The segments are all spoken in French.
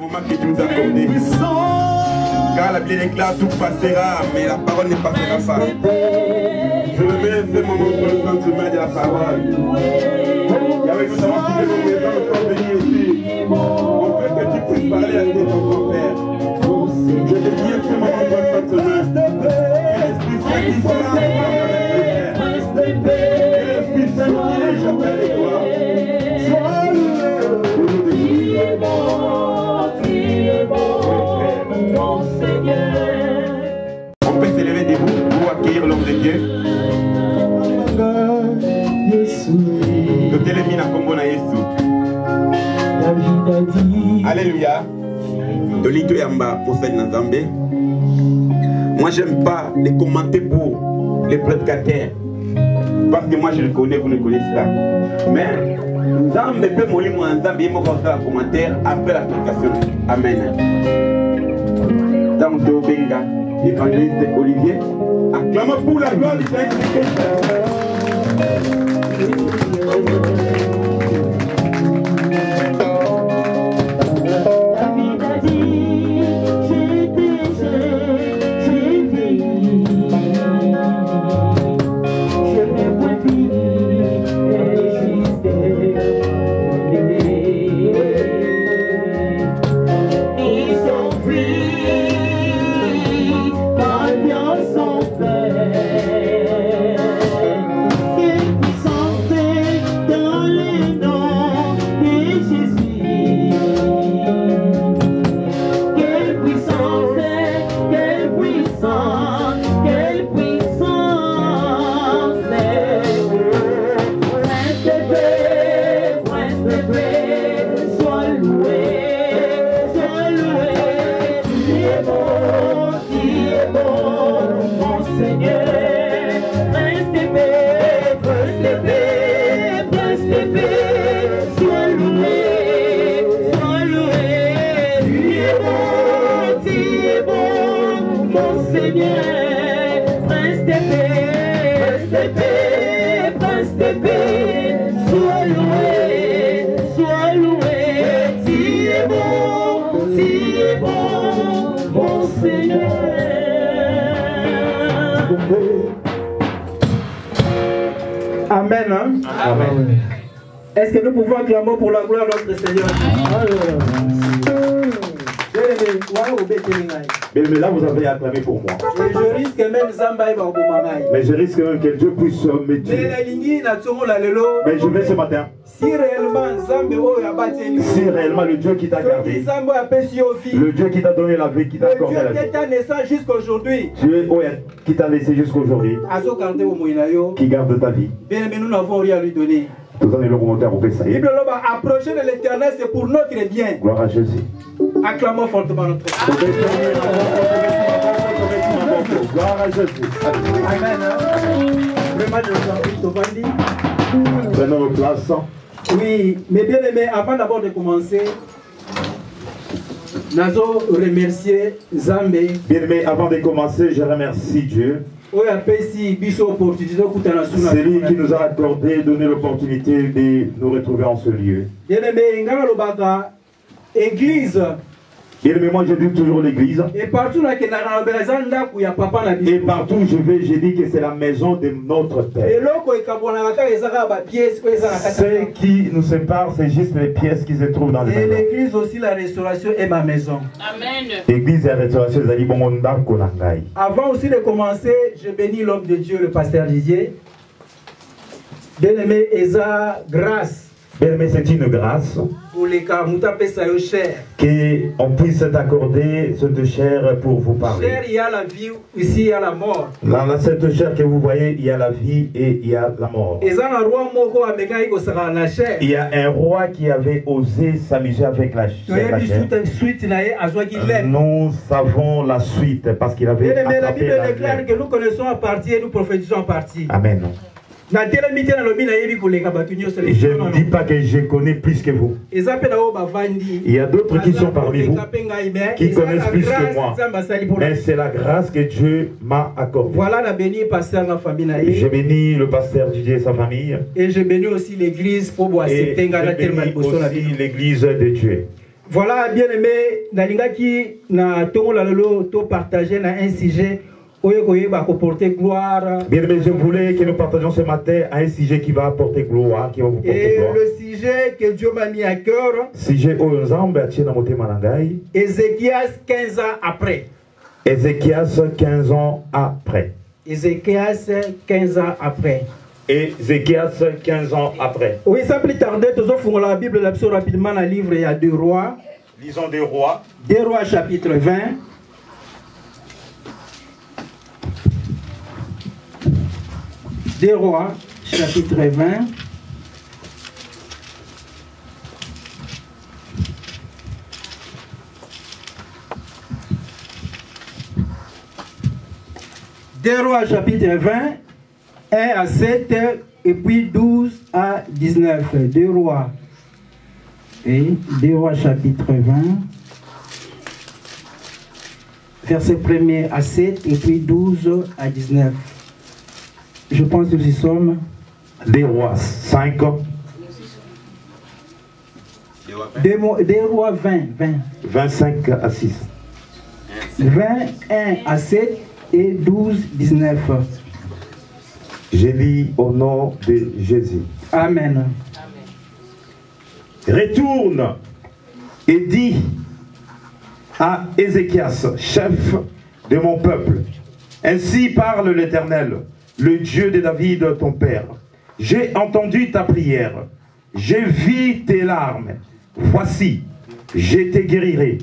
moment que tu nous as accordé. Car la Bible déclare tout passera, mais la parole ne passera pas. Je remets ce moment pour le sentiment de la parole. Et avec nous avons quitté nos maisons, nous sommes venus ici. On veut que tu puisses parler à ton grand-père. Je te dis ce moment pour le sentiment. Que l'Esprit Saint qui soit que l'Esprit Saint qui échappe avec toi. On peut s'élever debout pour accueillir l'homme de Dieu. Alléluia. Moi j'aime pas les commenter pour les prédicateurs. Parce que moi je le connais, vous le connaissez pas. Mais Nzambe peut mourir moi Nzambe il m'a fait un commentaire après la prédication. Amen. Dans le Benga, l'évangéliste Olivier, acclamons pour la gloire du Seigneur. Amen. Hein? Amen. Est-ce que nous pouvons acclamer pour la gloire de notre Seigneur? Mais là, vous avez acclamé pour moi. Et je risque même Zambaï. Mais je risque même que Dieu puisse me tuer. Mais je vais ce matin. Si réellement le Dieu qui t'a gardé, le Dieu qui t'a donné la vie, qui t'a accordé la vie, Dieu qui t'a laissé jusqu'aujourd'hui, Dieu qui t'a laissé jusqu'aujourd'hui, qui garde ta vie. Bien, mais nous n'avons rien à lui donner. Bible approcher de l'éternel, c'est pour notre bien. Gloire à Jésus. Acclamons fortement notre Dieu. Gloire à Jésus. Amen. Vraiment, je vous en prie, Tovandi. Prenons nos places. Oui, mais bien aimé, avant d'abord de commencer, nous remercier Zambé. Bien aimé, avant de commencer, je remercie Dieu. C'est lui qui nous a accordé, donné l'opportunité de nous retrouver en ce lieu. Bien aimé, Église. Bien aimé, moi je dis toujours l'église. Et partout où je vais, je dis que c'est la maison de notre Père. Ce qui nous sépare, c'est juste les pièces qui se trouvent dans les maisons. Et l'église aussi, la restauration est ma maison. Amen. L'église et la restauration, avant aussi de commencer, je bénis l'homme de Dieu, le pasteur Didier. Bien aimé, Esa, grâce. Bien aimé, c'est une grâce qu'on puisse t'accorder cette chair pour vous parler. Chair, il y a la vie, ici il y a la mort. Dans cette chair que vous voyez, il y a la vie et il y a la mort. Il y a un roi qui avait osé s'amuser avec la chair. Nous savons la suite parce qu'il avait attrapé la Bible déclare que nous connaissons en partie et nous prophétisons en partie. Amen. Je ne dis pas que je connais plus que vous. Il y a d'autres qui sont parmi vous qui connaissent plus que moi. Mais c'est la grâce que Dieu m'a accordée. Voilà la bénie pasteur la famille. Je bénis le pasteur Didier et sa famille. Et je bénis aussi l'église pour boire. Et je bénis aussi l'église de Dieu. Voilà, bien aimé, Nalingaki na tongo la lolo to partager na un sujet porter gloire. Bien aimé, je voulais que nous partagions ce matin un sujet qui va apporter gloire, qui va vous porter gloire. Le sujet que Dieu m'a mis à cœur. Sujet au Nzambe atie na motema na ngai. Ézéchias 15 ans après. Ézéchias 15 ans après. Ézéchias 15 ans après. Ézéchias 15 ans après. Oui, sans plus tarder, nous ouvrons la Bible rapidement dans le livre, il y a 2 rois. Lisons 2 rois. 2 rois chapitre 20. Deux rois chapitre 20. Deux rois chapitre 20. 1 à 7 et puis 12 à 19. 2 rois. Et 2 rois chapitre 20. Verset 1er à 7 et puis 12 à 19. Je pense que nous y sommes. 2 rois 5. 2 rois 20. 25 à 6. 21 à 7 et 12, 19. Je lis au nom de Jésus. Amen. Retourne et dis à Ézéchias, chef de mon peuple, ainsi parle l'Éternel, le Dieu de David, ton père. J'ai entendu ta prière, j'ai vu tes larmes. Voici, je te guérirai.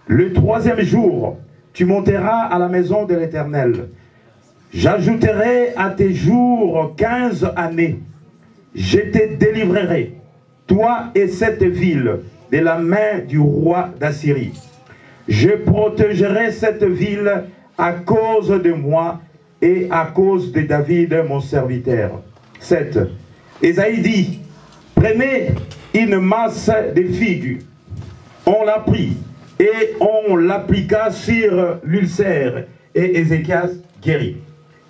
Le 3e jour, tu monteras à la maison de l'Éternel. J'ajouterai à tes jours 15 années. Je te délivrerai, toi et cette ville, de la main du roi d'Assyrie. Je protégerai cette ville à cause de moi et à cause de David, mon serviteur. 7. Ésaïe dit, prenez une masse de figues. On l'a pris et on l'appliqua sur l'ulcère et Ézéchias guérit.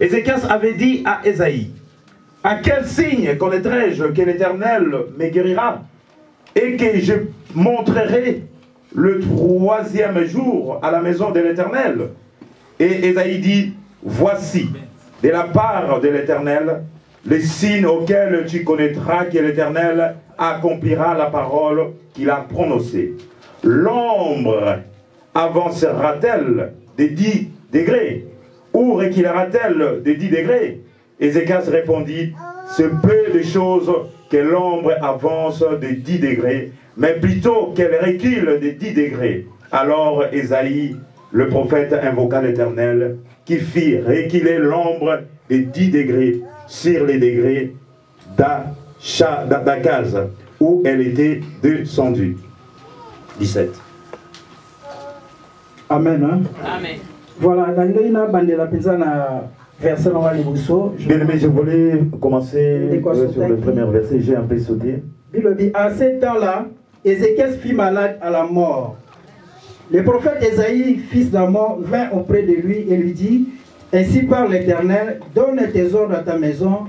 Ézéchias avait dit à Ésaïe, à quel signe connaîtrai-je que l'Éternel me guérira et que je montrerai le 3e jour à la maison de l'Éternel? Et Ésaïe dit, voici, de la part de l'Éternel, les signes auxquels tu connaîtras que l'Éternel accomplira la parole qu'il a prononcée. L'ombre avancera-t-elle de 10 degrés ou reculera-t-elle de 10 degrés? Ézéchias répondit, c'est peu de choses que l'ombre avance de 10 degrés, mais plutôt qu'elle recule de 10 degrés. Alors Ésaïe, le prophète, invoqua l'Éternel, qui fit reculer l'ombre de 10 degrés sur les degrés d'Akaz, où elle était descendue. 17. Amen. Hein? Amen. Voilà, bien aimé, je voulais commencer sur le premier verset, j'ai un peu sauté. À ce temps-là, Ézéchias fut malade à la mort. Le prophète Ésaïe, fils d'Amon, vint auprès de lui et lui dit, ainsi parle l'Éternel, donne tes ordres à ta maison,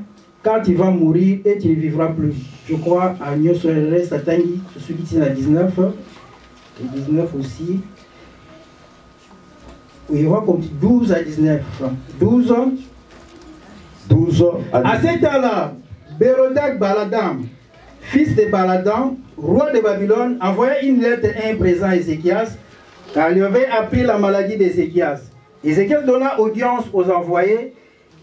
car tu vas mourir et tu ne vivras plus. Je crois à Nyosorere Satangi, celui qui tient à 19, et 19 aussi. Oui, on va comme 12 à 19. 12 à ce temps-là, Bérodak Baladam, fils de Baladam, roi de Babylone, envoya une lettre et un présent à Ézéchias, car il avait appris la maladie d'Ézéchias. Ézéchias donna audience aux envoyés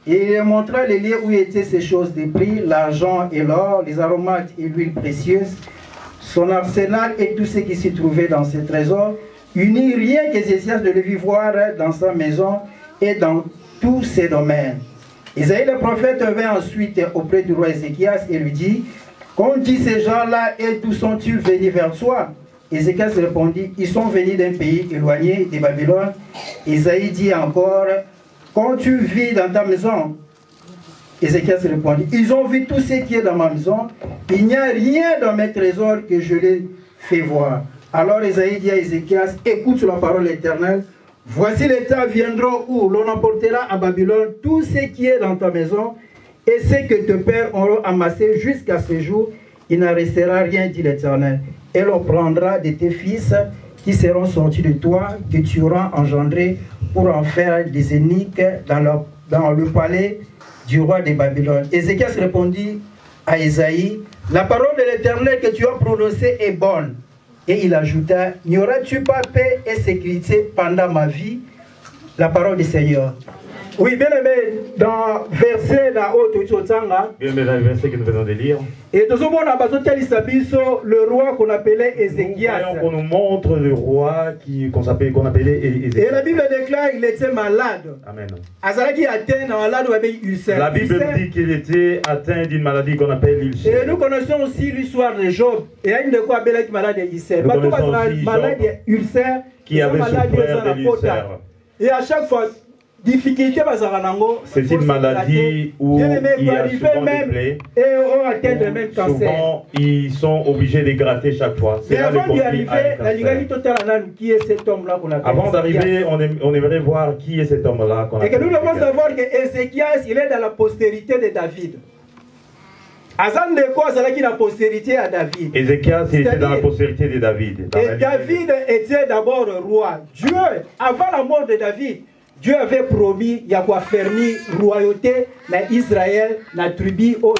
et il leur montra les lieux où étaient ces choses de prix, l'argent et l'or, les aromates et l'huile précieuse, son arsenal et tout ce qui s'y trouvait dans ses trésors. Il n'y eut rien qu'Ézéchias ne le vit voir dans sa maison et dans tous ses domaines. Isaïe le prophète vint ensuite auprès du roi Ézéchias et lui dit, qu'ont dit ces gens-là et d'où sont-ils venus vers toi? Ézéchias répondit, ils sont venus d'un pays éloigné de Babylone. Isaïe dit encore, quand tu vis dans ta maison? Ézéchias répondit, ils ont vu tout ce qui est dans ma maison, il n'y a rien dans mes trésors que je les fais voir. Alors Isaïe dit à Ézéchias, écoute la parole éternelle, voici les temps viendront où l'on emportera à Babylone tout ce qui est dans ta maison et ce que tes pères auront amassé jusqu'à ce jour, il n'en restera rien, dit l'Éternel. Et l'on prendra de tes fils qui seront sortis de toi, que tu auras engendrés, pour en faire des eunuques dans le palais du roi de Babylone. Ézéchias répondit à Ésaïe, la parole de l'Éternel que tu as prononcée est bonne. Et il ajouta, n'y aura-tu pas paix et sécurité pendant ma vie? La parole du Seigneur. Oui, bien aimé, dans verset là haut, bien aimé, dans le verset que nous venons de lire, et le roi qu'on appelait Ézéchias. On nous montre le roi qu'on appelait Ézéchias. Et la Bible déclare qu'il était malade. Amen. La Bible dit qu'il était atteint d'une maladie qu'on appelle l'ulcère. Et nous connaissons aussi l'histoire de Job. Et il y a une de quoi malade d'ulcère. Malade d'ulcère qui avait souffert de l'ulcère. Et à chaque fois, difficulté c'est une maladie où il y a souvent des plaies. Et on atteint le même cancer. Souvent, ils sont obligés de gratter chaque fois. Mais avant d'y arriver, qui est cet homme-là qu'on appelle? Avant d'arriver, on aimerait voir qui est cet homme-là qu'on appelle. Et que nous devons savoir que Ézéchias, il est dans la postérité de David. Azan de quoi c'est là qui la postérité à David. Ézéchias, il était dans la postérité de David. Et David était d'abord roi. Dieu, avant la mort de David, Dieu avait promis, il y a quoi fermer royauté dans Israël, dans la tribu où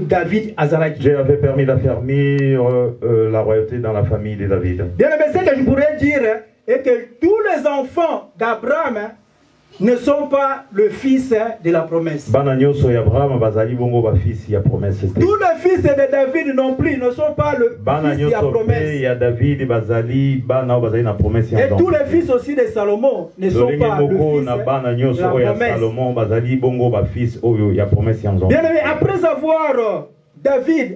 David Azaraki. Dieu avait permis d'affermir la royauté dans la famille de David. Bien, mais ce que je pourrais dire est que tous les enfants d'Abraham ne sont pas le fils de la promesse. Tous les fils de David non plus ne sont pas le fils de la promesse. Et tous les fils aussi de Salomon ne sont pas le fils de la promesse. Bien aimé, après avoir David,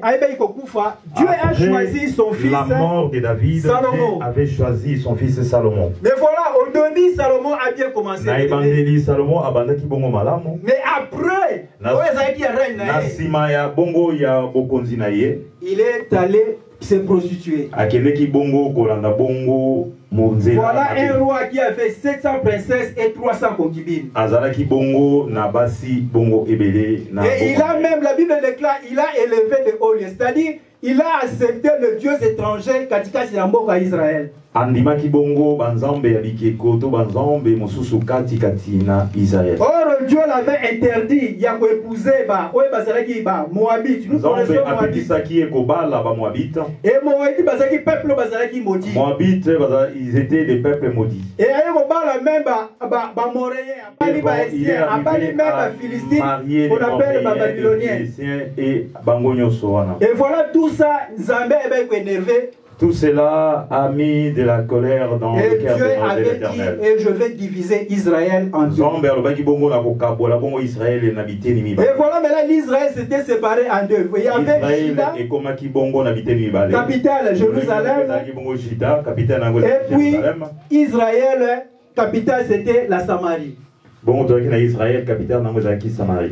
Dieu a choisi son fils. La mort de David, Salomon. Dieu avait choisi son fils Salomon. Mais voilà, au début, Salomon a bien commencé. Mais après, il est allé se prostituer. Voilà un roi qui avait 700 princesses et 300 concubines. Et il a même, la Bible déclare, il a élevé de haut lieu. C'est-à-dire, il a accepté le Dieu étranger katika sinamboka Israël. Or Dieu l'avait interdit, il y a épouser Moabite. Nous connaissons Moabite. Et Moabite, peuple maudit. Moabite, ils étaient des peuples maudits. Et même Philistine, qu'on appelle Babylonien. Et voilà tout ça, Zambé est énervé. Tout cela a mis de la colère dans le cœur de l'Éternel. Et je vais diviser Israël en deux. Et voilà, maintenant l'Israël s'était séparé en deux. Il y avait Juda, capitale Jérusalem, et puis Israël, capitale c'était la Samarie.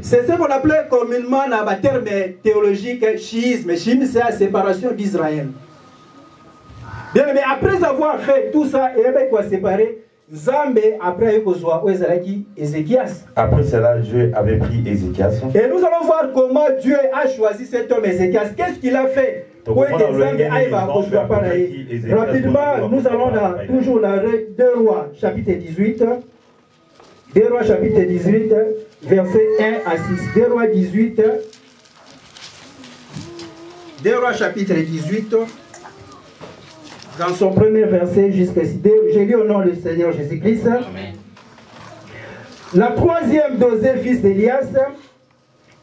C'est ce qu'on appelait communément dans le terme théologique schisme. Schisme, c'est la séparation d'Israël. Bien, mais après avoir fait tout ça, et avec quoi séparer, Zambé, après Ézéchias. Après cela, Dieu avait pris Ézéchias. Et nous allons voir comment Dieu a choisi cet homme Ézéchias. Qu'est-ce qu'il a fait pour que Zambé aille à rapidement, nous allons toujours dans 2 Rois, chapitre 18. 2 Rois, chapitre 18, verset 1 à 6. 2 Rois 18. 2 Rois, chapitre 18. Dans son premier verset jusqu'ici, j'ai lu au nom du Seigneur Jésus-Christ. La troisième d'Osée, fils d'Élias,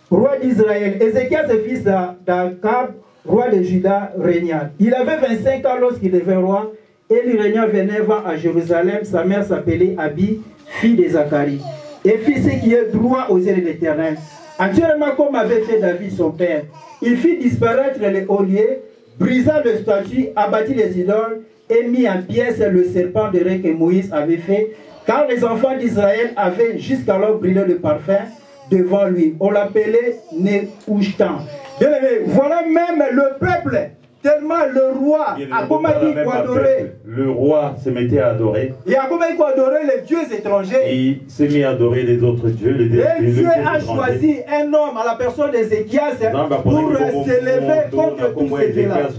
roi d'Israël. Ézéchias, fils d'Akab, roi de Juda, régna. Il avait 25 ans lorsqu'il devint roi, et il régna 29 ans à Jérusalem. Sa mère s'appelait Abi, fille de Zacharie. Et fit ce qui est droit aux yeux de l'Éternel. Entièrement comme avait fait David son père. Il fit disparaître les olliers, brisa le statut, abattit les idoles et mit en pièces le serpent de rein que Moïse avait fait, car les enfants d'Israël avaient jusqu'alors brûlé le parfum devant lui. On l'appelait Néhushtan. Voilà même le peuple tellement le roi a commencé à adorer. Le roi se mettait à adorer. Il a commencé à adorer les dieux étrangers. Et il s'est mis à adorer les autres dieux. Et Dieu a choisi un homme à la personne d'Ézéchias pour s'élever contre tous ces dieux-là.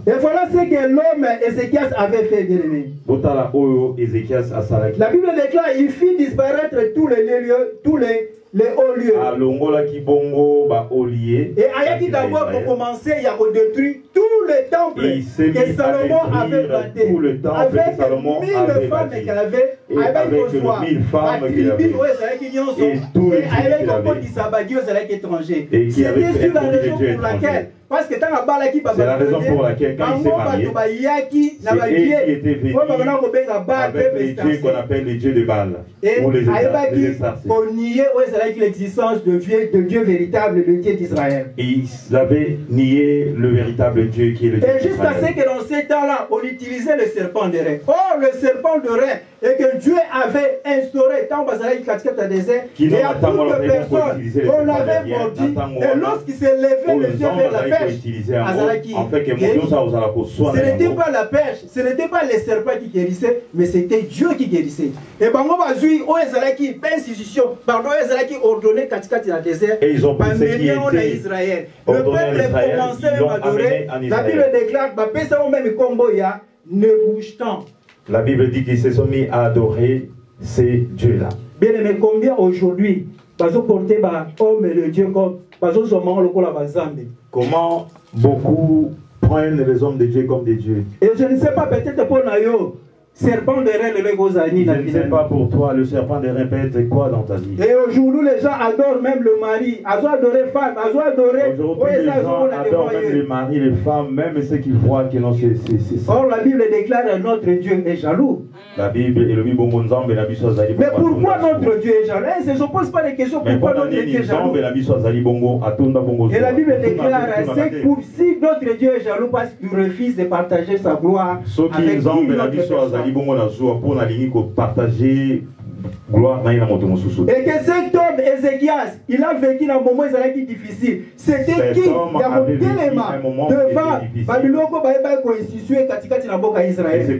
Et voilà ce que l'homme Ézéchias avait fait, bien aimé. La Bible déclare il fit disparaître tous les lieux, tous les hauts lieux. Et Ayaki d'abord pour commencer, il a détruit tous les temples que Salomon avait plantés. Avec 1000 femmes qu'elle avait, avec une c'était sur la raison pour laquelle. Parce que c'est la raison pour laquelle quand il s'est marié, c'est elle qui était venue avec les dieux qu'on appelle les dieux de Baal. Ou les pour nier l'existence de Dieu véritable, le Dieu d'Israël. Et ils avaient nié le véritable Dieu qui est le Dieu d'Israël. Et jusqu'à ce que dans ces temps-là, on utilisait le serpent de rein. Or, le serpent de rein, et que Dieu avait instauré, tant que désert, et à toutes les personnes, on l'avait mordu, et lorsqu'il s'est levé les yeux vers la pêche, ce n'était pas la pêche, ce n'était pas les serpents qui guérissaient, mais c'était Dieu qui guérissait. Et Bango Bazui, qui ordonné Katikati dans le désert, et ils ont pris ce qui était Israël. Le peuple commençait même à adorer. La Bible déclare, ne bouge tant. La Bible dit qu'ils se sont mis à adorer ces dieux-là. Bien aimé, combien aujourd'hui, porter homme et le Dieu comme comment beaucoup prennent les hommes de Dieu comme des dieux. Et je ne sais pas, peut-être pour Nayo, serpent de rein, le Gozani. Je ne sais pas pour toi, le serpent de rein peut être quoi dans ta vie. Et aujourd'hui, les gens adorent même le mari, ils ont adoré femme, ils ont adoré. Aujourd'hui, les gens adorent même les maris, les femmes, même ceux qui voient que non, c'est ça. Or, la Bible déclare que notre Dieu est jaloux. La Bible et le Bible. Mais pourquoi notre Dieu est jaloux? Ils ne se posent pas des questions. Pourquoi notre Dieu est jaloux? Et la Bible déclare si notre Dieu est jaloux parce qu'il refuse de partager sa gloire avec et que cet homme Ézéchias, il a vécu dans un moment difficile. C'était qui? Il y a mon élément devant Babyloko constitué Katikati Naboka Israël.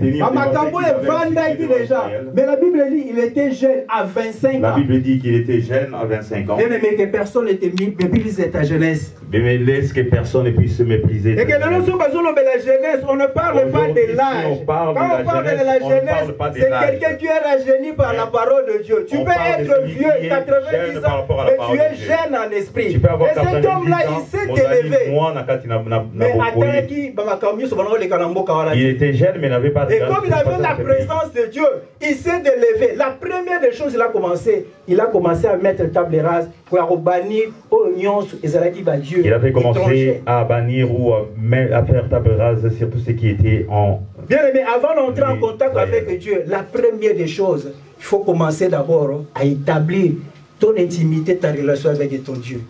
Mais la Bible dit qu'il était jeune à 25 ans. La Bible dit qu'il était jeune à 25 ans. Mais que personne n'était méprisé ta jeunesse. Mais laisse que personne ne puisse se mépriser. Et que la jeunesse, on ne parle pas de l'âge. Quand on parle de la jeunesse, c'est quelqu'un qui est rajeuni par la parole de Dieu. Tu peux être vieux, 90 ans, mais tu es jeune en esprit. Et cet homme-là, il s'est élevé. Mais il était jeune, mais n'avait pas de. Et comme il avait la présence de Dieu, il s'est élevé. La première des choses, il a commencé à mettre table rase pour bannir oignons et Dieu. Il avait commencé à bannir ou à faire table rase sur tout ce qui était en. Bien aimé, avant d'entrer en contact avec Dieu, la première des choses, il faut commencer d'abord à établir ton intimité, ta relation avec ton Dieu.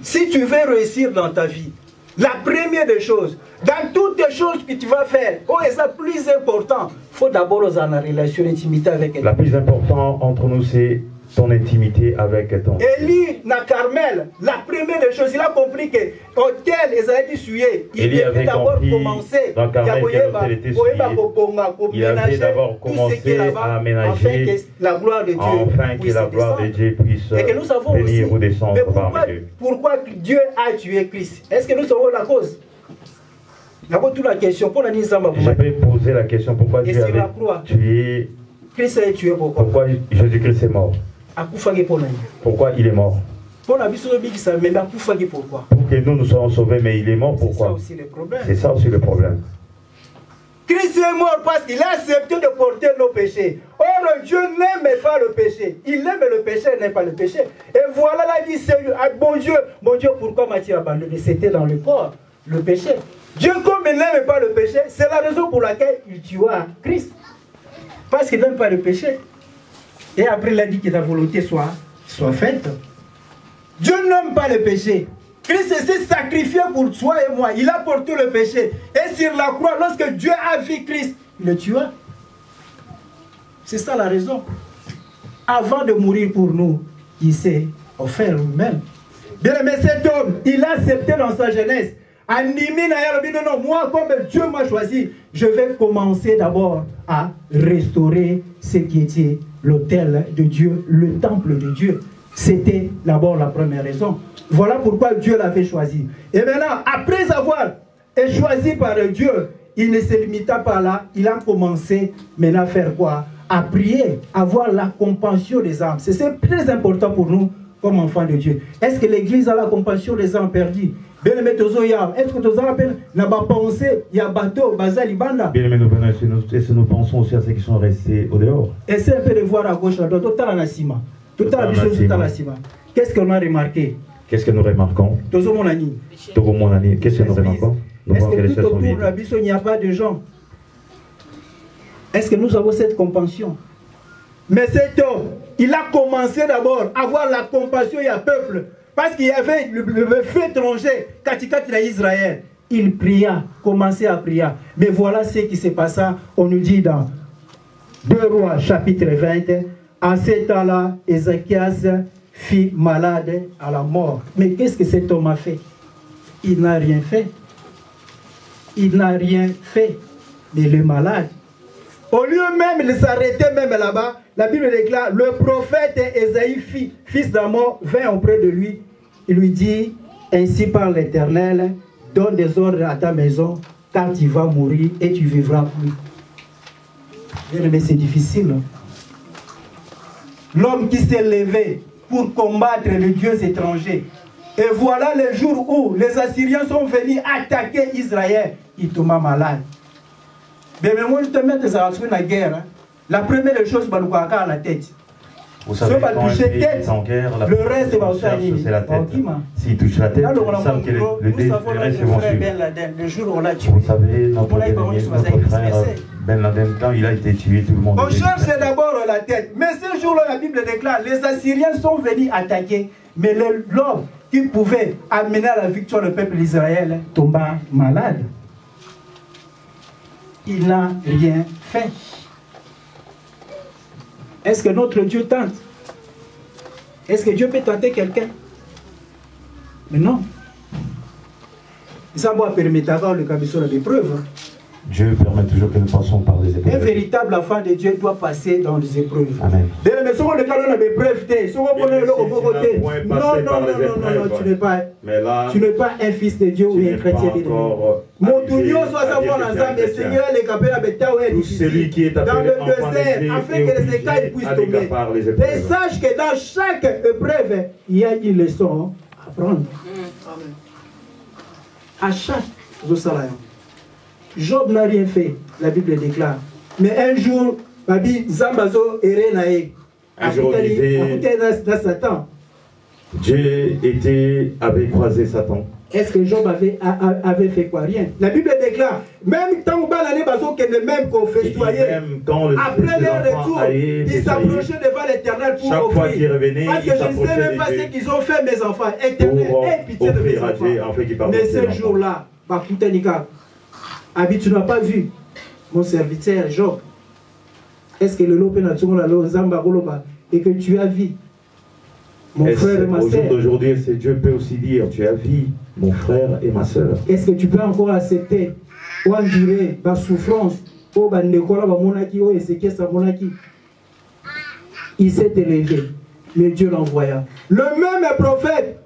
Si tu veux réussir dans ta vie, la première des choses, dans toutes les choses que tu vas faire, et ça plus important, il faut d'abord avoir une relation d'intimité avec Dieu. La plus importante entre nous, c'est ton intimité avec ton Dieu. Élie, dans Carmel, la première des choses, il a compris que l'hôtel, ils avaient été souillés. Il devait d'abord commencer. Dans Carmel, il avait d'abord commencé à aménager, afin que la gloire de Dieu puisse venir ou descendre parmi eux. Pourquoi Dieu a tué Christ? Est-ce que nous savons la cause? D'abord, toute la question. Je vais poser la question pourquoi Dieu avait tué Christ a tué. Pourquoi Jésus-Christ est mort? Pourquoi il est mort? Pour que nous nous soyons sauvés, mais il est mort, pourquoi? C'est ça aussi le problème. Christ est mort parce qu'il a accepté de porter nos péchés. Or, Dieu n'aime pas le péché. Il aime le péché, il n'aime pas le péché. Et voilà, là, il dit, bon Dieu, pourquoi m'as-tu abandonné? C'était dans le corps, le péché. Dieu, comme il n'aime pas le péché, c'est la raison pour laquelle il tua Christ. Parce qu'il n'aime pas le péché. Et après, il a dit que ta volonté soit faite. Dieu n'aime pas le péché. Christ s'est sacrifié pour toi et moi. Il a porté le péché. Et sur la croix, lorsque Dieu a vu Christ, il le tua. C'est ça la raison. Avant de mourir pour nous, il s'est offert lui-même. Bien aimé, cet homme, il a accepté dans sa jeunesse. Animé, non, moi, comme Dieu m'a choisi, je vais commencer d'abord à restaurer ce qui était l'autel de Dieu, le temple de Dieu. C'était d'abord la première raison. Voilà pourquoi Dieu l'avait choisi. Et maintenant, après avoir été choisi par Dieu, il ne se limita pas là. Il a commencé maintenant à faire quoi? À prier, à avoir la compassion des âmes. C'est très important pour nous comme enfants de Dieu. Est-ce que l'Église a la compassion des âmes perdues? Bien aimé, est-ce que tu as appelé n'a pas pensé, il y a bateau, bazali banda. Bien aimé, nous pensons aussi à ceux qui sont restés au dehors. Essaye un peu de voir à gauche, à droite, tout à la cima. Tout à la cima. Qu'est-ce qu'on a remarqué? Qu'est-ce que nous remarquons? Qu'est-ce que nous remarquons? Est-ce que tout autour de la Bible, il n'y a pas de gens? Est-ce que nous avons cette compassion? Mais cet homme, il a commencé d'abord à avoir la compassion et à peuple. Parce qu'il y avait le feu étranger, Katikati Israël. Il pria, commençait à prier. Mais voilà ce qui s'est passé. On nous dit dans 2 Rois, chapitre 20, en ce temps-là, Ézéchias fut malade à la mort. Mais qu'est-ce que cet homme a fait? Il n'a rien fait. Il n'a rien fait. Mais le malade, au lieu même de s'arrêter même là-bas, la Bible déclare, le prophète Ésaïe, fils d'Amon, vint auprès de lui. Il lui dit, ainsi parle l'Éternel, donne des ordres à ta maison, car tu vas mourir et tu vivras plus. Mais c'est difficile. L'homme qui s'est levé pour combattre les dieux étrangers. Et voilà le jour où les Assyriens sont venus attaquer Israël. Il tomba malade. Mais moi, je te mets dans la guerre. La première chose, c'est à la tête. Vous savez, quand un pays est en guerre, le reste va c'est la tête. S'il touche la tête, ils savent que le reste vont suivre. Vous savez, notre frère Ben Laden, quand il a été tué, tout le monde... On cherche d'abord la tête. Mais ce jour-là, la Bible déclare, les Assyriens sont venus attaquer. Mais l'homme qui pouvait amener à la victoire le peuple d'Israël tomba malade. Il n'a rien fait. Est-ce que notre Dieu tente? Est-ce que Dieu peut tenter quelqu'un? Mais non. Ça va permettre d'avoir le cabisson des preuves. Dieu permet toujours que nous passons par des épreuves. Un véritable enfant de Dieu doit passer dans les épreuves. Amen. Mais si on a des épreuves, non, tu n'es pas un fils de Dieu ou un chrétien de Dieu. Mon Dieu soit savoir ensemble, le Seigneur les capella celui qui est dans le désert, afin que les écailles puissent tomber. Et sache que dans chaque épreuve, il y a une leçon à prendre. À chaque jour, Job n'a rien fait, la Bible déclare. Mais un jour, Babi Zambazo Erenae, un jour, Satan. Dieu avait croisé Satan. Est-ce que Job avait fait quoi? Rien. La Bible déclare, même tant que même qu'on festoyait, après leur retour, ils s'approchaient devant l'Éternel pour chaque fois qu'ils revenaient, parce que je ne sais même pas ce qu'ils ont fait, mes enfants. Éternel, aie pitié de mes enfants. Mais ce jour-là, Abi, tu n'as pas vu mon serviteur Job. Est-ce que le lope n'a pas et que tu as vu mon frère et ma soeur? Au jour d'aujourd'hui, Dieu peut aussi dire, tu as vu mon frère et ma soeur. Est-ce que tu peux encore accepter ou endurer la souffrance? Il s'est élevé, mais Dieu l'envoya. Le même prophète,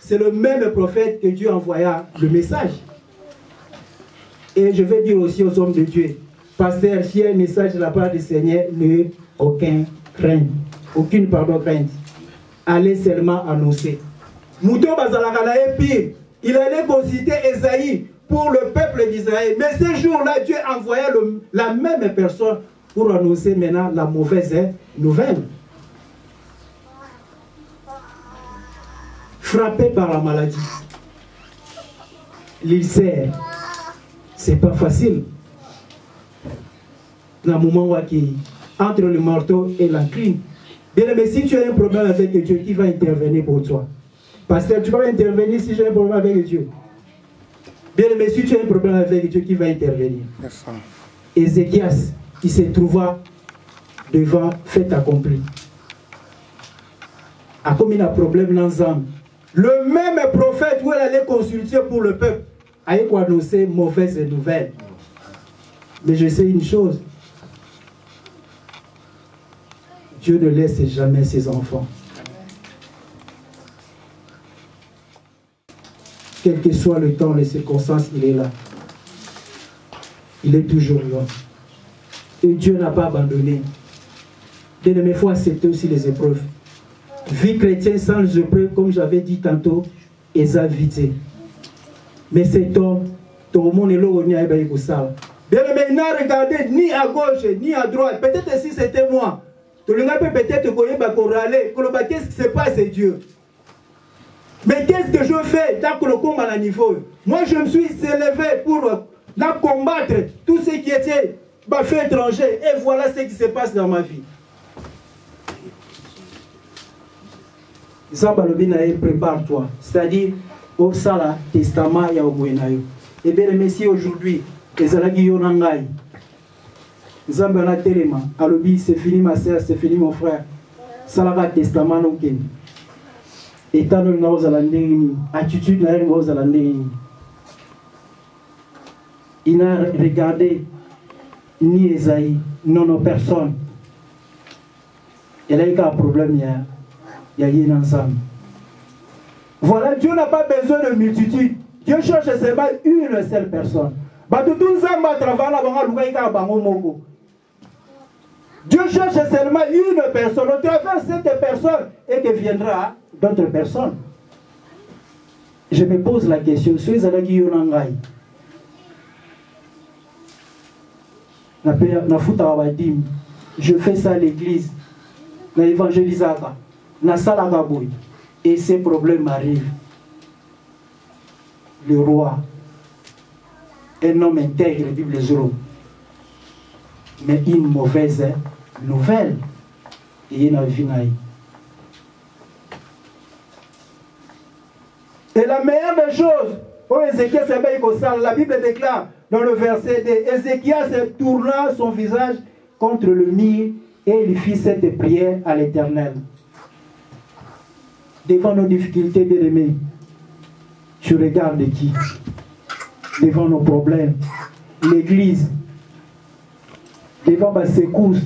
c'est le même prophète que Dieu envoya le message. Et je vais dire aussi aux hommes de Dieu, pasteur, si un message de la part du Seigneur, n'ayez aucune crainte. Allez seulement annoncer. Mouton Bazalakana est pire. Il allait consulter Esaïe pour le peuple d'Israël. Mais ce jour-là, Dieu envoya la même personne pour annoncer maintenant la mauvaise nouvelle. Frappé par la maladie. L'ulcère. C'est pas facile. Dans le moment où entre le marteau et la crime. Bien, mais si tu as un problème avec Dieu, qui va intervenir pour toi? Pasteur, tu vas intervenir si j'ai un problème avec Dieu. Bien, mais si tu as un problème avec Dieu, qui va intervenir? Ézéchias, il se trouva devant fait accompli. a commis un problème dans l'ensemble. Le même prophète où elle allait consulter pour le peuple a annoncé mauvaise nouvelle. Mais je sais une chose. Dieu ne laisse jamais ses enfants. Quel que soit le temps, les circonstances, il est là. Il est toujours là. Et Dieu n'a pas abandonné. Bien aimé, il faut accepter aussi les épreuves. Vie chrétienne sans les épreuves, comme j'avais dit tantôt, est invité. Mais cet homme, tout le monde est là au Nia et Boussal. Bien aimé, il n'a regardé ni à gauche, ni à droite. Peut-être si c'était moi. Tout le monde peut peut-être râler. Qu'est-ce qui se passe, c'est Dieu. Mais qu'est-ce que je fais dans le combat à niveau? Moi, je me suis élevé pour combattre tout ce qui était fait étranger. Et voilà ce qui se passe dans ma vie. Prépare-toi. C'est-à-dire, au Sala, Testament, il y a au Gouenayo. Et bien, merci aujourd'hui, les Alagi Yonangai. Zambana Telema, Alobi, c'est fini ma soeur, c'est fini mon frère. Salaga Testament, non ken. État de nos alandéni, attitude de nos alandéni. Il n'a regardé ni Esaïe, non nos personnes. Il a eu un problème, il y a eu ensemble. Voilà, Dieu n'a pas besoin de multitude. Dieu cherche seulement une seule personne. Dieu cherche seulement une personne. Au travers de cette personne, et que viendra d'autres personnes. Je me pose la question, je fais ça à l'église, dans l'évangélisation, dans la et ces problèmes arrivent. Le roi, un homme intègre, Bible 0, mais une mauvaise nouvelle. Et la meilleure des choses, la Bible déclare dans le verset de Ézéchias tourna son visage contre le mur et il fit cette prière à l'Éternel. Devant nos difficultés, bien-aimés, tu regardes qui? Devant nos problèmes, l'église, devant ma secousse,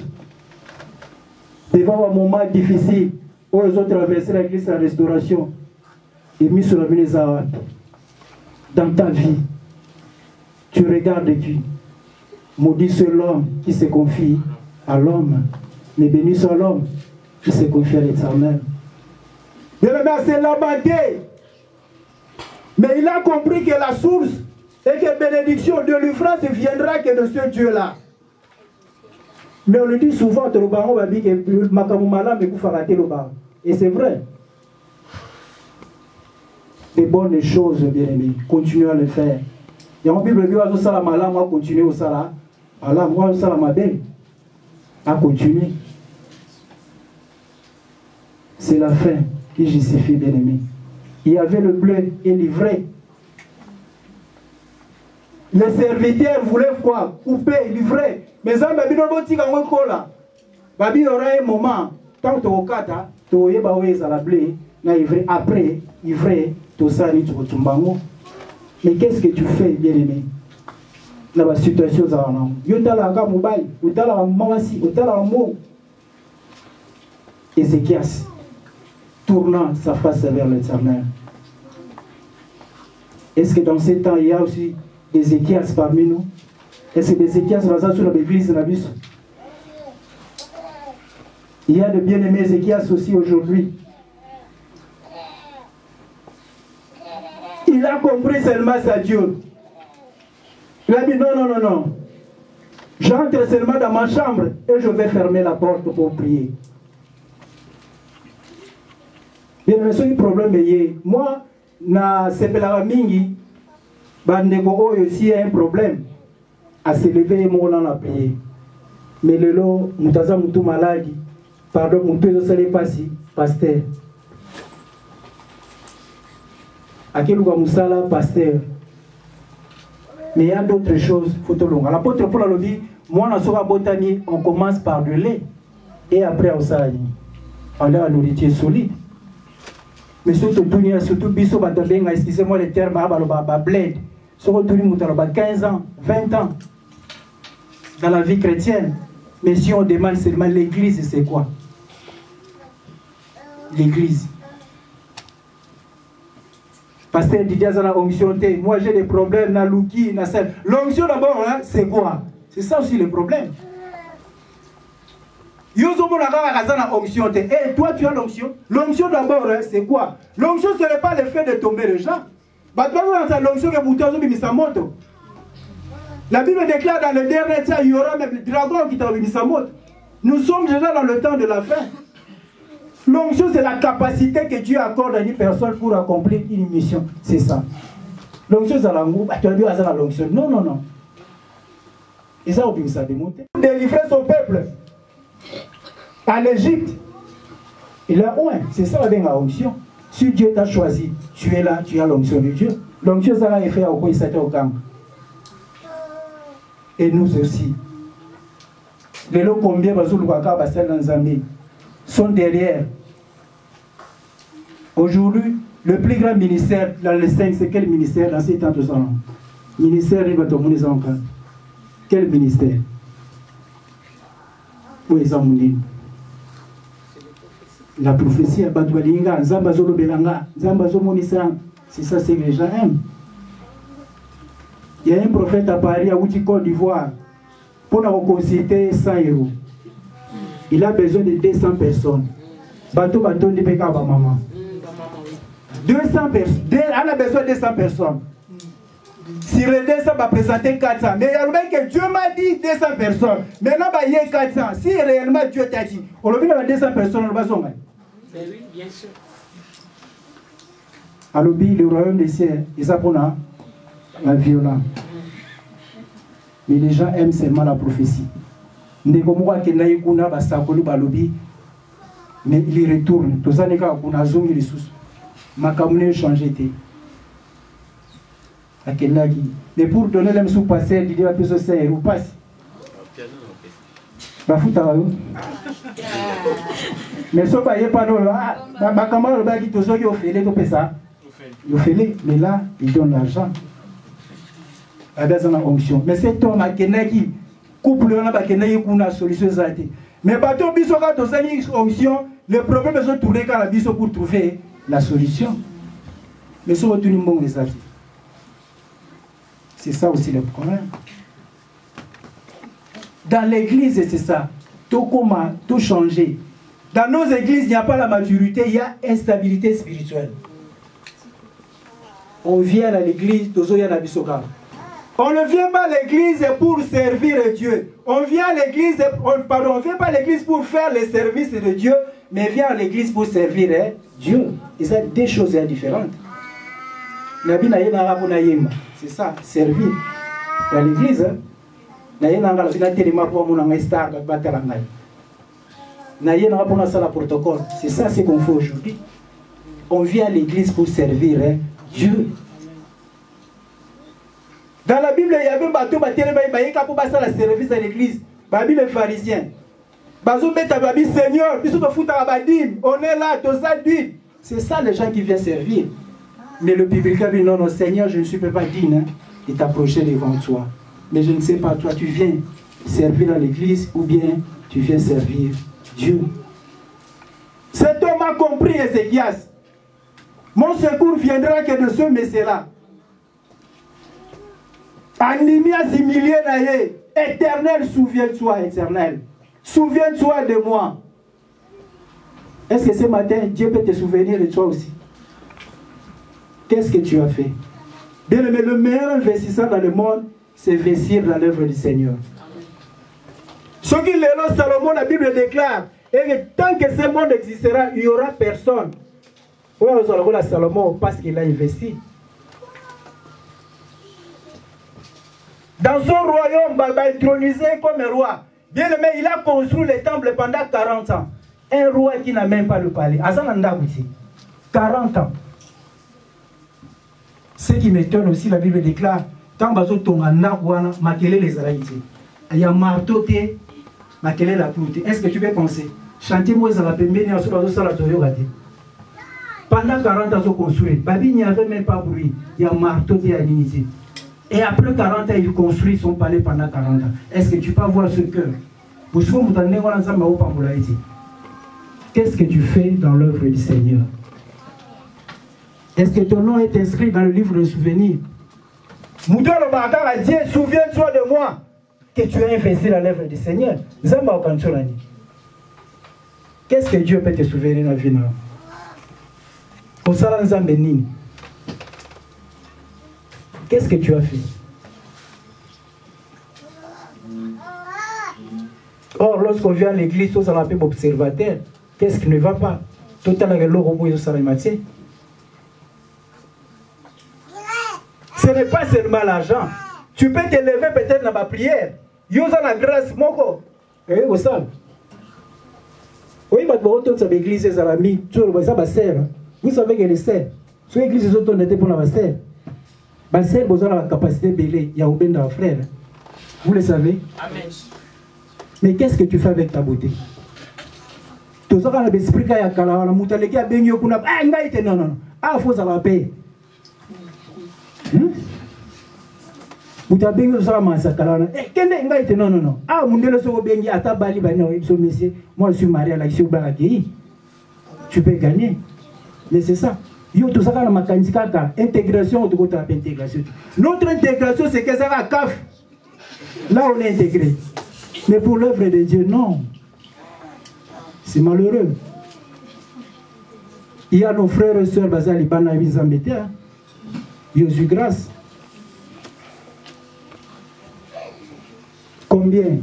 devant un moment difficile où ils ont traversé l'église à la restauration et mis sur la ministre dans ta vie, tu regardes qui? Maudit soit l'homme qui se confie à l'homme, mais béni soit l'homme qui se confie à l'Éternel. C'est lamenté. Mais il a compris que la source et que bénédiction de l'ouvrage ne viendra que de ce Dieu-là. Mais on le dit souvent, et c'est vrai. Des bonnes choses, bien aimés, continuez à le faire. Il y a une Bible qui dit moi continuer au Salah. Allah, moi au Salah, ma belle. À continuer. C'est la fin qui justifie, bien aimé. Il y avait le bleu et l'ivraie. Les serviteurs voulaient quoi? Couper, livrer. Mais ça, il y aura un moment, tant que tu as après, ivraie, tout ça, mais qu'est-ce que tu fais, bien aimé? Dans la situation, Ézéchias tournant sa face vers l'Éternel. Est-ce que dans ces temps, il y a aussi des Ézéchias parmi nous? Est-ce que des Ézéchias sont sur l'église? Il y a de bien-aimés Ézéchias aussi aujourd'hui. Il a compris seulement sa Dieu. Il a dit non. J'entre seulement dans ma chambre et je vais fermer la porte pour prier. Il y a un problème. Moi, na sepela mingi, bandeko aussi a un problème à se lever et mon a prier. Mais le lot, mutaza mutu maladi, pardon, mutu osale pasi, pasteur. À quel endroit musala pasteur. Mais il y a d'autres choses, photolonga. L'apôtre Paul a dit, moi, dans botanie, on commence par de lait et après on s'allie. On a la nourriture solide. Mais surtout biso batabenga, excusez-moi le terme, ba bled. Surtout tout le monde 15 ans, 20 ans dans la vie chrétienne. Mais si on demande seulement l'église, c'est quoi? L'église. Pasteur Didier Zana onction T. Moi j'ai des problèmes na Louki, na celle. L'onction d'abord, hein, c'est quoi? C'est ça aussi le problème. Onction T. Et toi tu as l'onction. L'onction d'abord, hein, c'est quoi? L'onction ce n'est pas le fait de tomber les gens. L'onction que vous la Bible déclare dans le dernier temps, il y aura même le dragon qui t'a mis sa moto. Nous sommes déjà dans le temps de la fin. L'onction, c'est la capacité que Dieu accorde à une personne pour accomplir une mission. C'est ça. L'onction, c'est la l'onction. Non, non, non. Et ça, on ça démonter. Délivrer son peuple à l'Égypte. Il a ouin. C'est ça la onction. Si Dieu t'a choisi, tu es là, tu as l'onction de Dieu. L'onction, ça va faire au quoi il s'était au camp. Et nous aussi. Les lots combien sont derrière. Aujourd'hui, le plus grand ministère dans les 5, c'est quel ministère dans ces temps de sang? Ministère de l'Église. Quel ministère? Où est Zamounine? La prophétie à Badoualinga, Zambazolo Belanga, Zambazo Monissa. C'est ça, c'est que les gens aiment. Il y a un prophète à Paris, à Côte d'Ivoire, pour la reconsiter 100 €. Il a besoin de 200 personnes. Bateau, de Pekaba, maman. 200 personnes. On a besoin de 200 personnes. Si le 200 va présenter 400. Mais il y a le mec que Dieu m'a dit 200 personnes. Maintenant, il y a 400. Si réellement Dieu t'a dit, on a 200 personnes, on va s'en mettre. Ben oui, bien sûr. Alors, le royaume des cieux, ils apprennent la violence. Mais les gens aiment seulement la prophétie. Mais il retourne. Tous les gens qui ont zongé les sous. Ma commune changé. Mais pour donner les sous passer, il y a plus de 5 €. Passe. Mais ce n'est pas là. Ma camarade qui te dit qu'il ça. Mais là, il donne l'argent. Mais cet homme qui couple une solution. Mais bateau biso quand on a une onction, le problème est de tourner quand la biso pour trouver la solution. Mais ce n'est pas bon. C'est ça aussi le problème. Dans l'église, c'est ça. Tout comment, tout changer. Dans nos églises, il n'y a pas la maturité, il y a instabilité spirituelle. On vient à l'église, on ne vient pas à l'église pour servir Dieu. On vient à l'église, pardon, on ne vient pas à l'église pour faire le service de Dieu, mais vient à l'église pour servir Dieu. Et ça, deux choses différentes. C'est ça, servir. Dans l'église, c'est ça ce qu'on fait aujourd'hui. On vient à l'église pour servir Dieu. Dans la Bible, il y avait un bateau qui a le service à l'église. Les pharisiens. Seigneur, on est là, c'est ça les gens qui viennent servir. Mais le public a dit non, non, Seigneur, je ne suis pas digne de t'approcher devant toi. Mais je ne sais pas, toi, tu viens servir à l'église ou bien tu viens servir Dieu. Cet homme a compris Ézéchias. Mon secours viendra que de ce messie-là. Animias humilié naïe. Éternel, souviens-toi, éternel. Souviens-toi de moi. Est-ce que ce matin, Dieu peut te souvenir de toi aussi? Qu'est-ce que tu as fait? Bien aimé, le meilleur investisseur dans le monde, c'est investir dans l'œuvre du Seigneur. Ce qui est Salomon, la Bible déclare, et que tant que ce monde existera, il n'y aura personne. Oui, on a Salomon parce qu'il a investi. Dans son royaume, il va intronisé comme un roi. Bien aimé, il a construit le temple pendant 40 ans. Un roi qui n'a même pas le palais. 40 ans. Ce qui m'étonne aussi, la Bible déclare, tant que les Araïtiens. Il y a marteau, la cloute. Est-ce que tu peux penser? Chanter moi, ça va permettre à ce que ça la Pendant 40 ans, ils ont construit. Babi, il n'y avait même pas bruit. Il y a marteau, il y a l'unité. Et après 40 ans, ils construisent son palais pendant 40 ans. Est-ce que tu peux voir ce cœur? Qu'est-ce que tu fais dans l'œuvre du Seigneur? Est-ce que ton nom est inscrit dans le livre de souvenirs? Dieu, souviens-toi de moi que tu as investi dans l'œuvre du Seigneur. Qu'est-ce que Dieu peut te souvenir dans la vie? Qu'est-ce que tu as fait? Or, lorsqu'on vient à l'église, on s'appelle observateur. Qu'est-ce qui ne va pas? Tout à l'heure, ce n'est pas seulement l'argent. Tu peux t'élever peut-être dans ma prière. Yo la grâce, moko. Eh, au sale. Oui, mais bon, toute cette église, les amis, tu vois, ça va servir. Vous savez que les sœurs, sur l'église, ils ont été pour la sœur. Ma sœur, vous avez la capacité de belé. Il y a un dans frère. Vous le savez? Amen. Mais qu'est-ce que tu fais avec ta beauté? Tu sais quand l'esprit qui a calé, la moutalé qui a baigné au kunab, ah, il non, non, ah, faut ça la paix. Vous avez baigné au salaman, ça calé, eh, qu'est-ce que non, non, non, ah, mon Dieu, le soir baigné, à ta bali, bah non, il monsieur, moi je suis marié à la ici au Baragui. Tu peux gagner. Mais c'est ça. Yo, tout ça, la mécanique, intégration, de côté intégration. Notre intégration, c'est que ça va caf. Là, on est intégré. Mais pour l'œuvre de Dieu, non. C'est malheureux. Il y a nos frères et sœurs, Bazali, Bana, Bizambete, ils ont eu grâce. Combien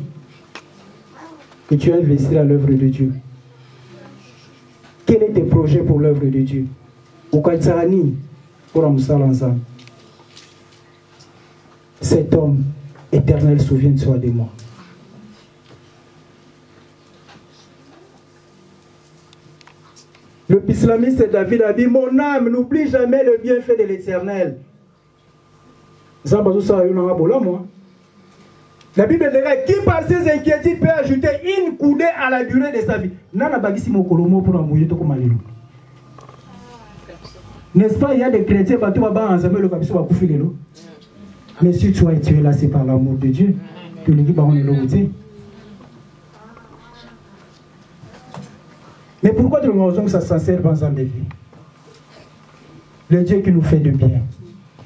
que tu as investi dans l'œuvre de Dieu? Quels sont tes projets pour l'œuvre de Dieu? Cet homme éternel, souviens-toi de moi. Le islamiste David a dit, mon âme, n'oublie jamais le bienfait de l'Éternel. La Bible dirait, qui par ses inquiétudes peut ajouter une coudée à la durée de sa vie. N'est-ce pas, il y a des chrétiens, mais si toi et tu es là, c'est par l'amour de Dieu. Que le dit, mais pourquoi tu nous que ça sincère dans un bébé? Le Dieu qui nous fait du bien.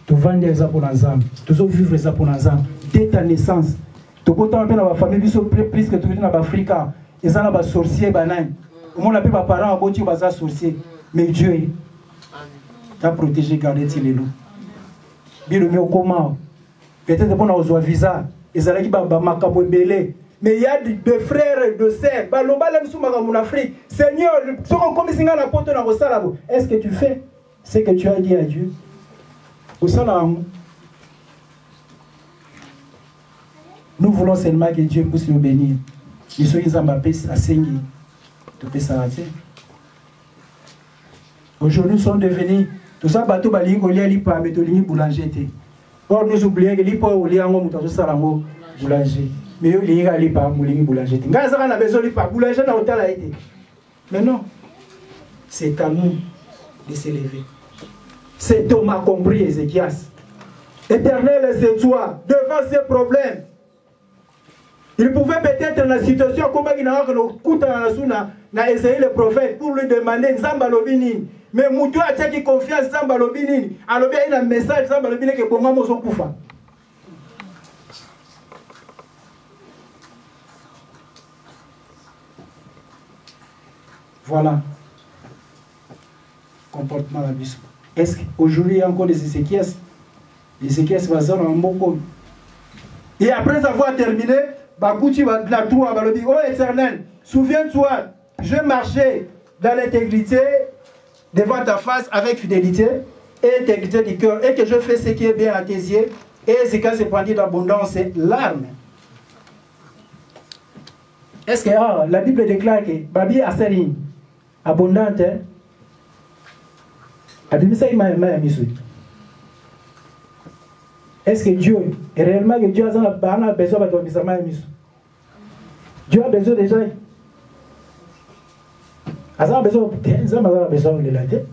Tu vends ça pour l'ensemble. Tu veux vivre ça pour l'ensemble. Dès ta naissance. Tu peux t'en dans la famille, plus que tu es dans l'Afrique. Ils ont des sorciers. Au moins, les parents ont des sorciers. Mais Dieu t'a protégé, gardé les loups. Bien le mieux comment? Peut-être qu'on a besoin de visa. Ils ont dit que belé. Mais il y a des frères et de sœurs. Seigneur, est-ce que tu fais ce que tu as dit à Dieu? Nous voulons seulement que Dieu puisse nous bénir. Nous sommes à Sengi. Aujourd'hui, nous sommes devenus. Tout ça, bateau, boulanger. Or, nous oublions que l'hypo, boulanger. Mais il y a des boulanger. Mais non, c'est à nous de s'élever. Cet homme a compris Ézéchias. Éternel, c'est toi, devant ces problèmes. Il pouvait peut-être dans la situation comme il a essayé le prophète pour lui demander Zambalobini. Mais Moutou a dit confiance Zambalobini. Alors il y a un message Zambalobini que pour moi, je suis Koufa. Voilà. Comportement la vie. Est-ce qu'aujourd'hui il y a encore des Ézéchias? Les Ézéchias va dans un bon compte. Et après avoir terminé, Bakouti va de la tour, va le dire, oh Éternel, souviens-toi, je marchais dans l'intégrité devant ta face avec fidélité et intégrité du cœur, et que je fais ce qui est bien à tes yeux, et Ézéchias s'est prendu d'abondance et larmes. Est-ce que la Bible déclare que Babi a servi abondante? Est-ce que Dieu, est réellement que Dieu a besoin de Dieu a besoin des gens. Il a besoin de la tête.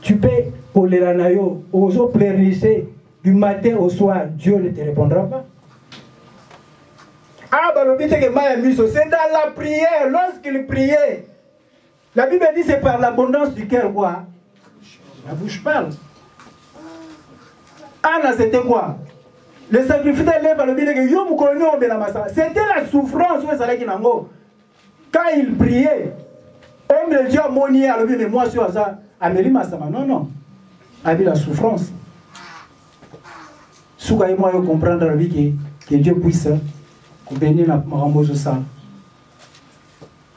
tu peux koleranayo, oso pleurnicher du matin au soir, Dieu ne te répondra pas. Ah, c'est dans la prière, lorsqu'il priait. La Bible dit c'est par l'abondance du cœur quoi. La bouche parle. Anna c'était quoi? Le sacrificateur lève à l'objet que Yom Kono Belamasa. C'était la souffrance où ça nango. Quand il priait, homme de Dieu a monié à l'objet, mais moi sur ça, Amélie Massama. Non, non. Avec la souffrance. Souka et moi comprendre la vie que Dieu puisse bénir la Marambozo ça.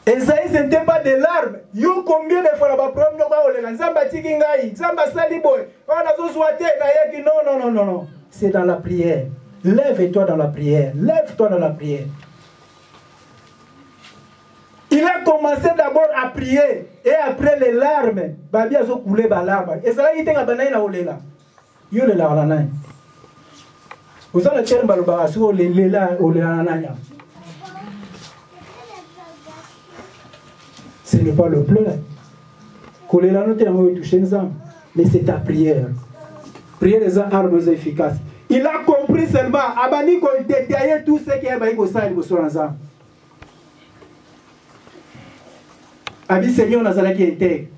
Et ça, ce n'était pas des larmes. Yo combien de fois la problème de Zamba Tikingai, Zamba Saliboy, on a souhaité, non, non, non, non. C'est dans la prière. Lève-toi dans la prière. Lève-toi dans la prière. Il a commencé d'abord à prier. Et après les larmes, Babi a coulé par larmes. Et ça, il était à Banaï na Olela. Yo le larme. Vous savez le terme Balobarasu, Olela Olela. Ce n'est pas le pleur. Olela nous t'aimons toucher nous, mais c'est ta prière. Prière des armes efficaces. Il a compris seulement. Abani qu'on détaillait tout ce qui est baïko ça il vous ensemble. Abi Seigneur Nazala qui était.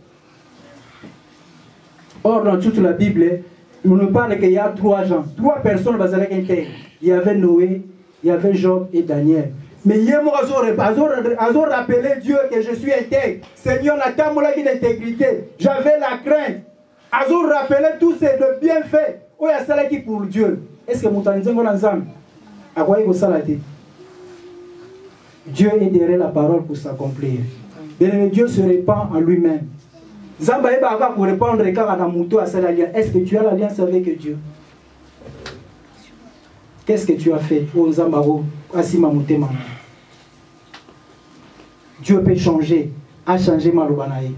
Or dans toute la Bible, on ne parle qu'il y a 3 gens, 3 personnes Nazala qui étaient. Il y avait Noé, il y avait Job et Daniel. Mais Yemo Azor rappelé Dieu que je suis intègre. Seigneur n'a pas mon intégrité. J'avais la crainte. Azor rappelait tous ces bienfaits. Où il y a ça qui pour Dieu. Est-ce que mon temps est ensemble? À quoi il faut ça? Dieu est derrière la parole pour s'accomplir. Dieu se répand en lui-même. Zamba eba va pour répondre car à Namuto à cette alliance. Est-ce que tu as l'alliance avec Dieu? Qu'est-ce que tu as fait? Oh Zambaro, Asima Mutema. Dieu peut changer, a changé Malobanaï.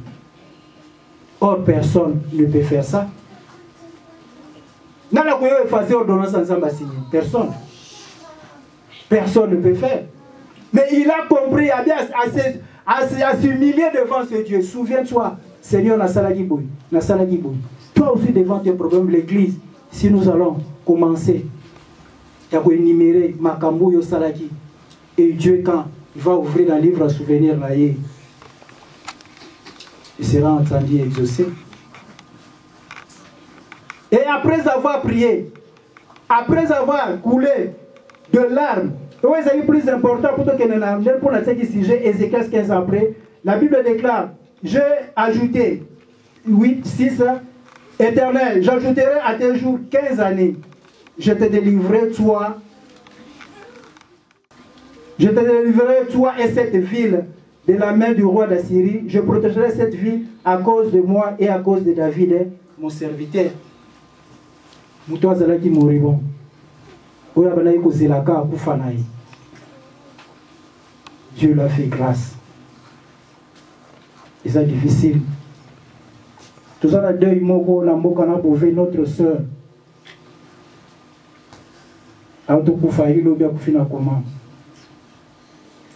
Or personne ne peut faire ça. Personne. Personne ne peut faire. Mais il a compris à s'humilier devant ce Dieu. Souviens-toi, Seigneur Nassalagiboui. Toi aussi devant tes problèmes, l'église, si nous allons commencer à énumérer Makambo Yosalaki, et Dieu, quand il va ouvrir un livre à souvenir là, il sera entendu et exaucé. Et après avoir prié, après avoir coulé de larmes, c'est plus important pour la sujet, Ézéchiel 15 après, la Bible déclare, j'ai ajouté 8, 6, Éternel, j'ajouterai à tes jours 15 années. Je te délivrerai toi et cette ville de la main du roi d'Assyrie. Je protégerai cette ville à cause de moi et à cause de David, mon serviteur. Moutouazalaki moribon. Dieu l'a fait grâce. Et c'est difficile. Tout ça, la deuil, moko, na moko, na bové, notre soeur. Auto koufa, il a bien koufi na comment.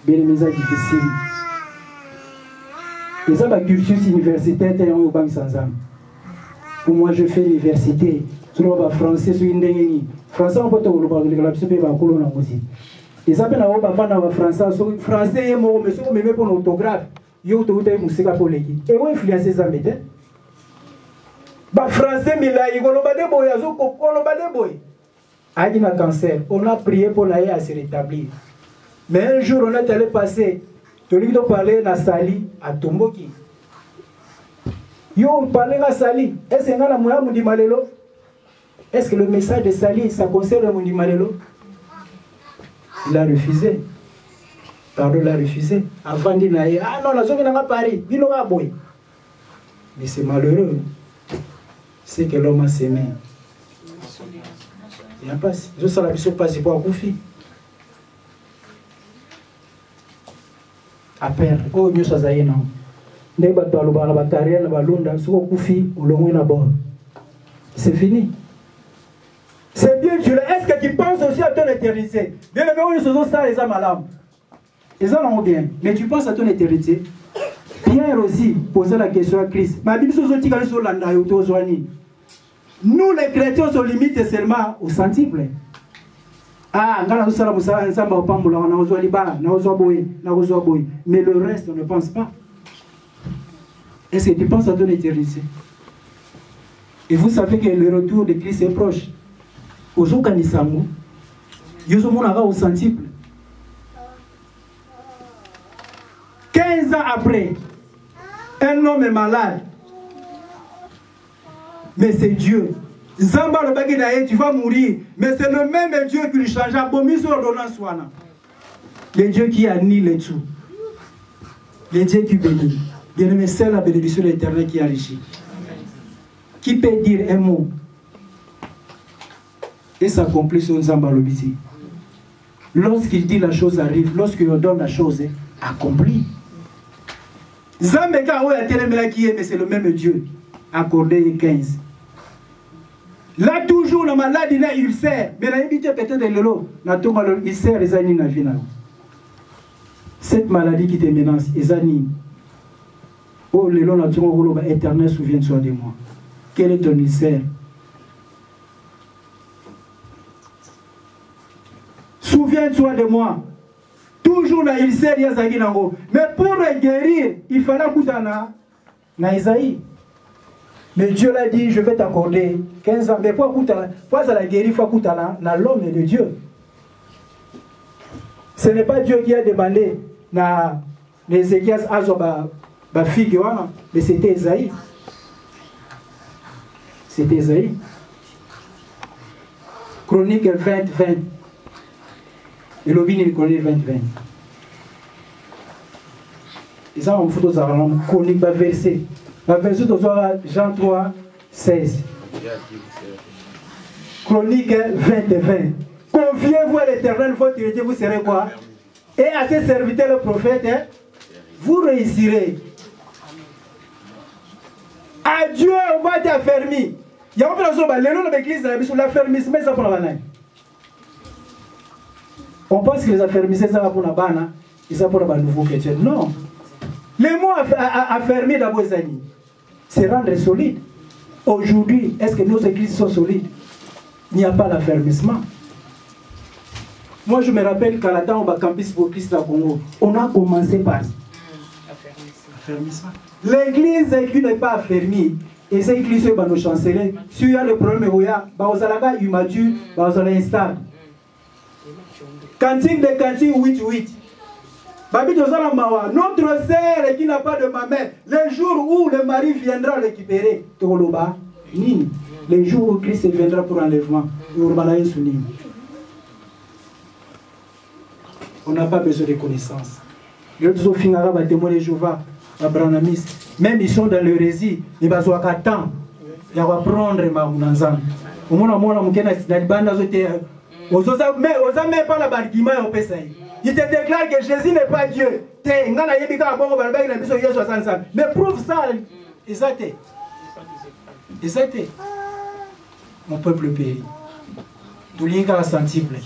Bien, mais c'est difficile. Et ça, la cursus universitaire, c'est un peu sans âme. Pour moi, je fais l'université. Sur le français, sur une français, on peut te parler de la psychologie, on peut te aussi. Et ça, on peut parler de français, français, mais si on me met pour l'autographe, il y a un musique pour l'équipe. Et où influencer ça, mais français, mais là, il y a un boy. Il y a un cancer. On a prié pour l'aller à se rétablir. Mais un jour, on est allé passer. Tu lui as parlé à Sali, à Tomboki. Yo, parlé à Sali. Est-ce que la moya mundi malelo? Est-ce que le message de Sali, ça concerne mundi malelo? Il a refusé. Pardon, il a refusé. Avant de dire, ah non, la zone n'a pas Paris. Il n'a pas boy. Mais c'est malheureux. C'est que l'homme a s'aimé. Il n'y a pas. Je sais la mission passe pour un koufi. À peine. Oh, mieux ça y est, non. C'est fini. C'est bien, tu est-ce que tu penses aussi à ton éternité? Bien, les gens ça, les âmes à l'âme. Les âmes ont bien. Mais tu penses à ton éternité? Pierre aussi posait la question à Christ. Nous les chrétiens se limitent seulement au centuple. Ah, mais le reste, on ne pense pas. Est-ce que tu penses à ton éternité? Et vous savez que le retour de Christ est proche. Aujourd'hui, nous sommes au centuple. 15 ans après, un homme est malade. Mais c'est Dieu. Zamba le bagay tu vas mourir. Mais c'est le même Dieu qui lui change. Le Dieu qui annule tout. Le Dieu qui bénit. Bien aimé, c'est la bénédiction de l'Éternel qui enrichit. Qui peut dire un mot et s'accomplit sur Zamba le biti. Lorsqu'il dit la chose arrive, lorsqu'il donne la chose accomplie. Zambeka mais c'est le même Dieu. Accordé 15. Là toujours la maladie n'a ulcère. Mais la limite peut-être de l'eau. N'a tout mal ulcère les années na final. Cette maladie qui te menace, les années. Oh le long n'a tout mal éternel souviens-toi de moi. Quel est ton ulcère? Souviens-toi de moi. Toujours la ulcère yazaki nango. Mais pour le guérir, il fallait koutana na Isaïe. Mais Dieu l'a dit, je vais t'accorder 15 ans. Mais pourquoi ça la guérir, il faut koutana na l'homme de Dieu. Ce n'est pas Dieu qui a demandé na Ézéchias azoba ba fille mais c'était Isaïe. C'était Isaïe. Chronique 20, 20. Et l'obéni chronique 20, 20. Et ça, on fout aux armes. Chronique, verset. Verset de Jean 3, 16. Chronique 20, 20. Confiez-vous à l'Éternel, votre Dieu, vous serez quoi? Et à ses serviteurs, le prophète, vous réussirez. À Dieu, on va t'affermir. Il y a une personne qui a l'église, l'affermissement, ça pour la banane. On pense que les affermissés, ça va pour la banane, et ça pour la nouveau chrétien. Non. Les mots affermés d'abord, c'est rendre solide. Aujourd'hui, est-ce que nos églises sont solides? Il n'y a pas d'affermissement. Moi, je me rappelle qu'à la temps, on va campus pour Christ à Congo. On a commencé par affermissement. L'église qui n'est pas affermie, et c'est l'église qui va nous chanceler. Si il y a le problème, il y a immature, il y a instable. Cantine de cantine 8-8. Notre sœur qui n'a pas de maman, le jour où le mari viendra récupérer, le jour où Christ viendra pour l'enlèvement, on n'a pas besoin de connaissances. Les autres finira va témoigner Jéhovah, même ils sont dans l'hérésie, ils vont avoir temps, ils vont prendre ma mounanzan. Au moins, on il te déclare que Jésus n'est pas Dieu. Mais prouve ça. Exact. Mon peuple périt. Tout le monde centuple.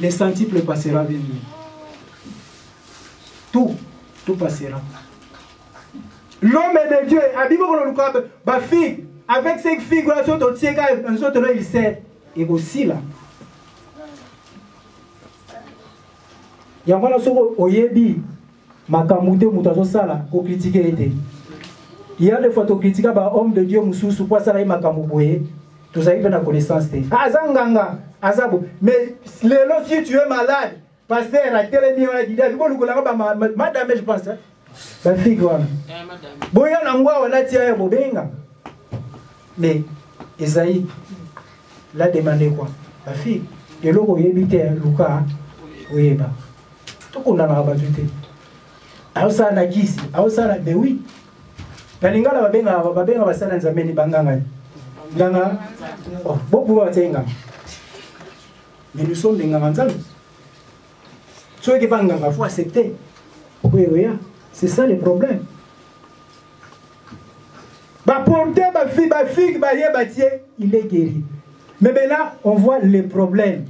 Les centuples passera bien. Tout passera. L'homme de Dieu, avec ces figurations, il sait. Et aussi là. Il y a un oyebi makamute mutazo sala ko critiquer été. Il y a des fois to critiquer ba homme de Dieu mususu kwa sala makamuboye to ça na connaissance té. Azanganga azabo mais lelo si tu es malade pasteur a télémi on a dit ko lukola ba madame je pense ba fille wana. Boya na ngwa wana tia ya bobenga. Mais Esaïe l'a demandé quoi? La fille et le oyebi té Luka oyeba. On a abattu. Aosa na kisi, aosa na mais oui. Balingala babenga basala nzameni banganga. Nganga beaucoup batenga. Mais nous sommes des nganga. Ceux qui banganga faut accepter. Oui, c'est ça le problème. Ba porter ba fille ba yebatié, il est guéri. Mais là, on voit les problèmes.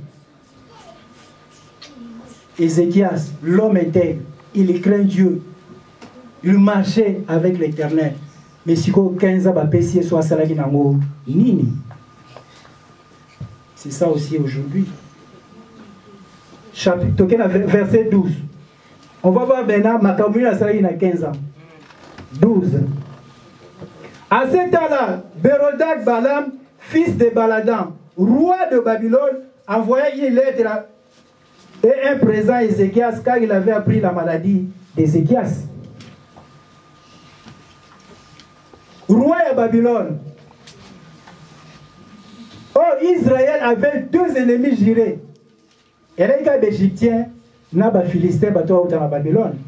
Ézéchias, l'homme intègre, il craint Dieu. Il marchait avec l'Éternel. Mais si vous 15 ans, soit salagi nango nini. C'est ça aussi aujourd'hui. Chapitre verset 12. On va voir maintenant Makamuna salagi na 15 ans. 12. À ce temps-là, Bérodak Balaam, fils de Baladan, roi de Babylone, envoyait une lettre et un présent à Ézéchias car il avait appris la maladie d'Ézéchias. Roi de Babylone. Or, Israël avait deux ennemis jurés. Et là, il y a des Égyptiens, il y a des Philistins, il y a Babylone.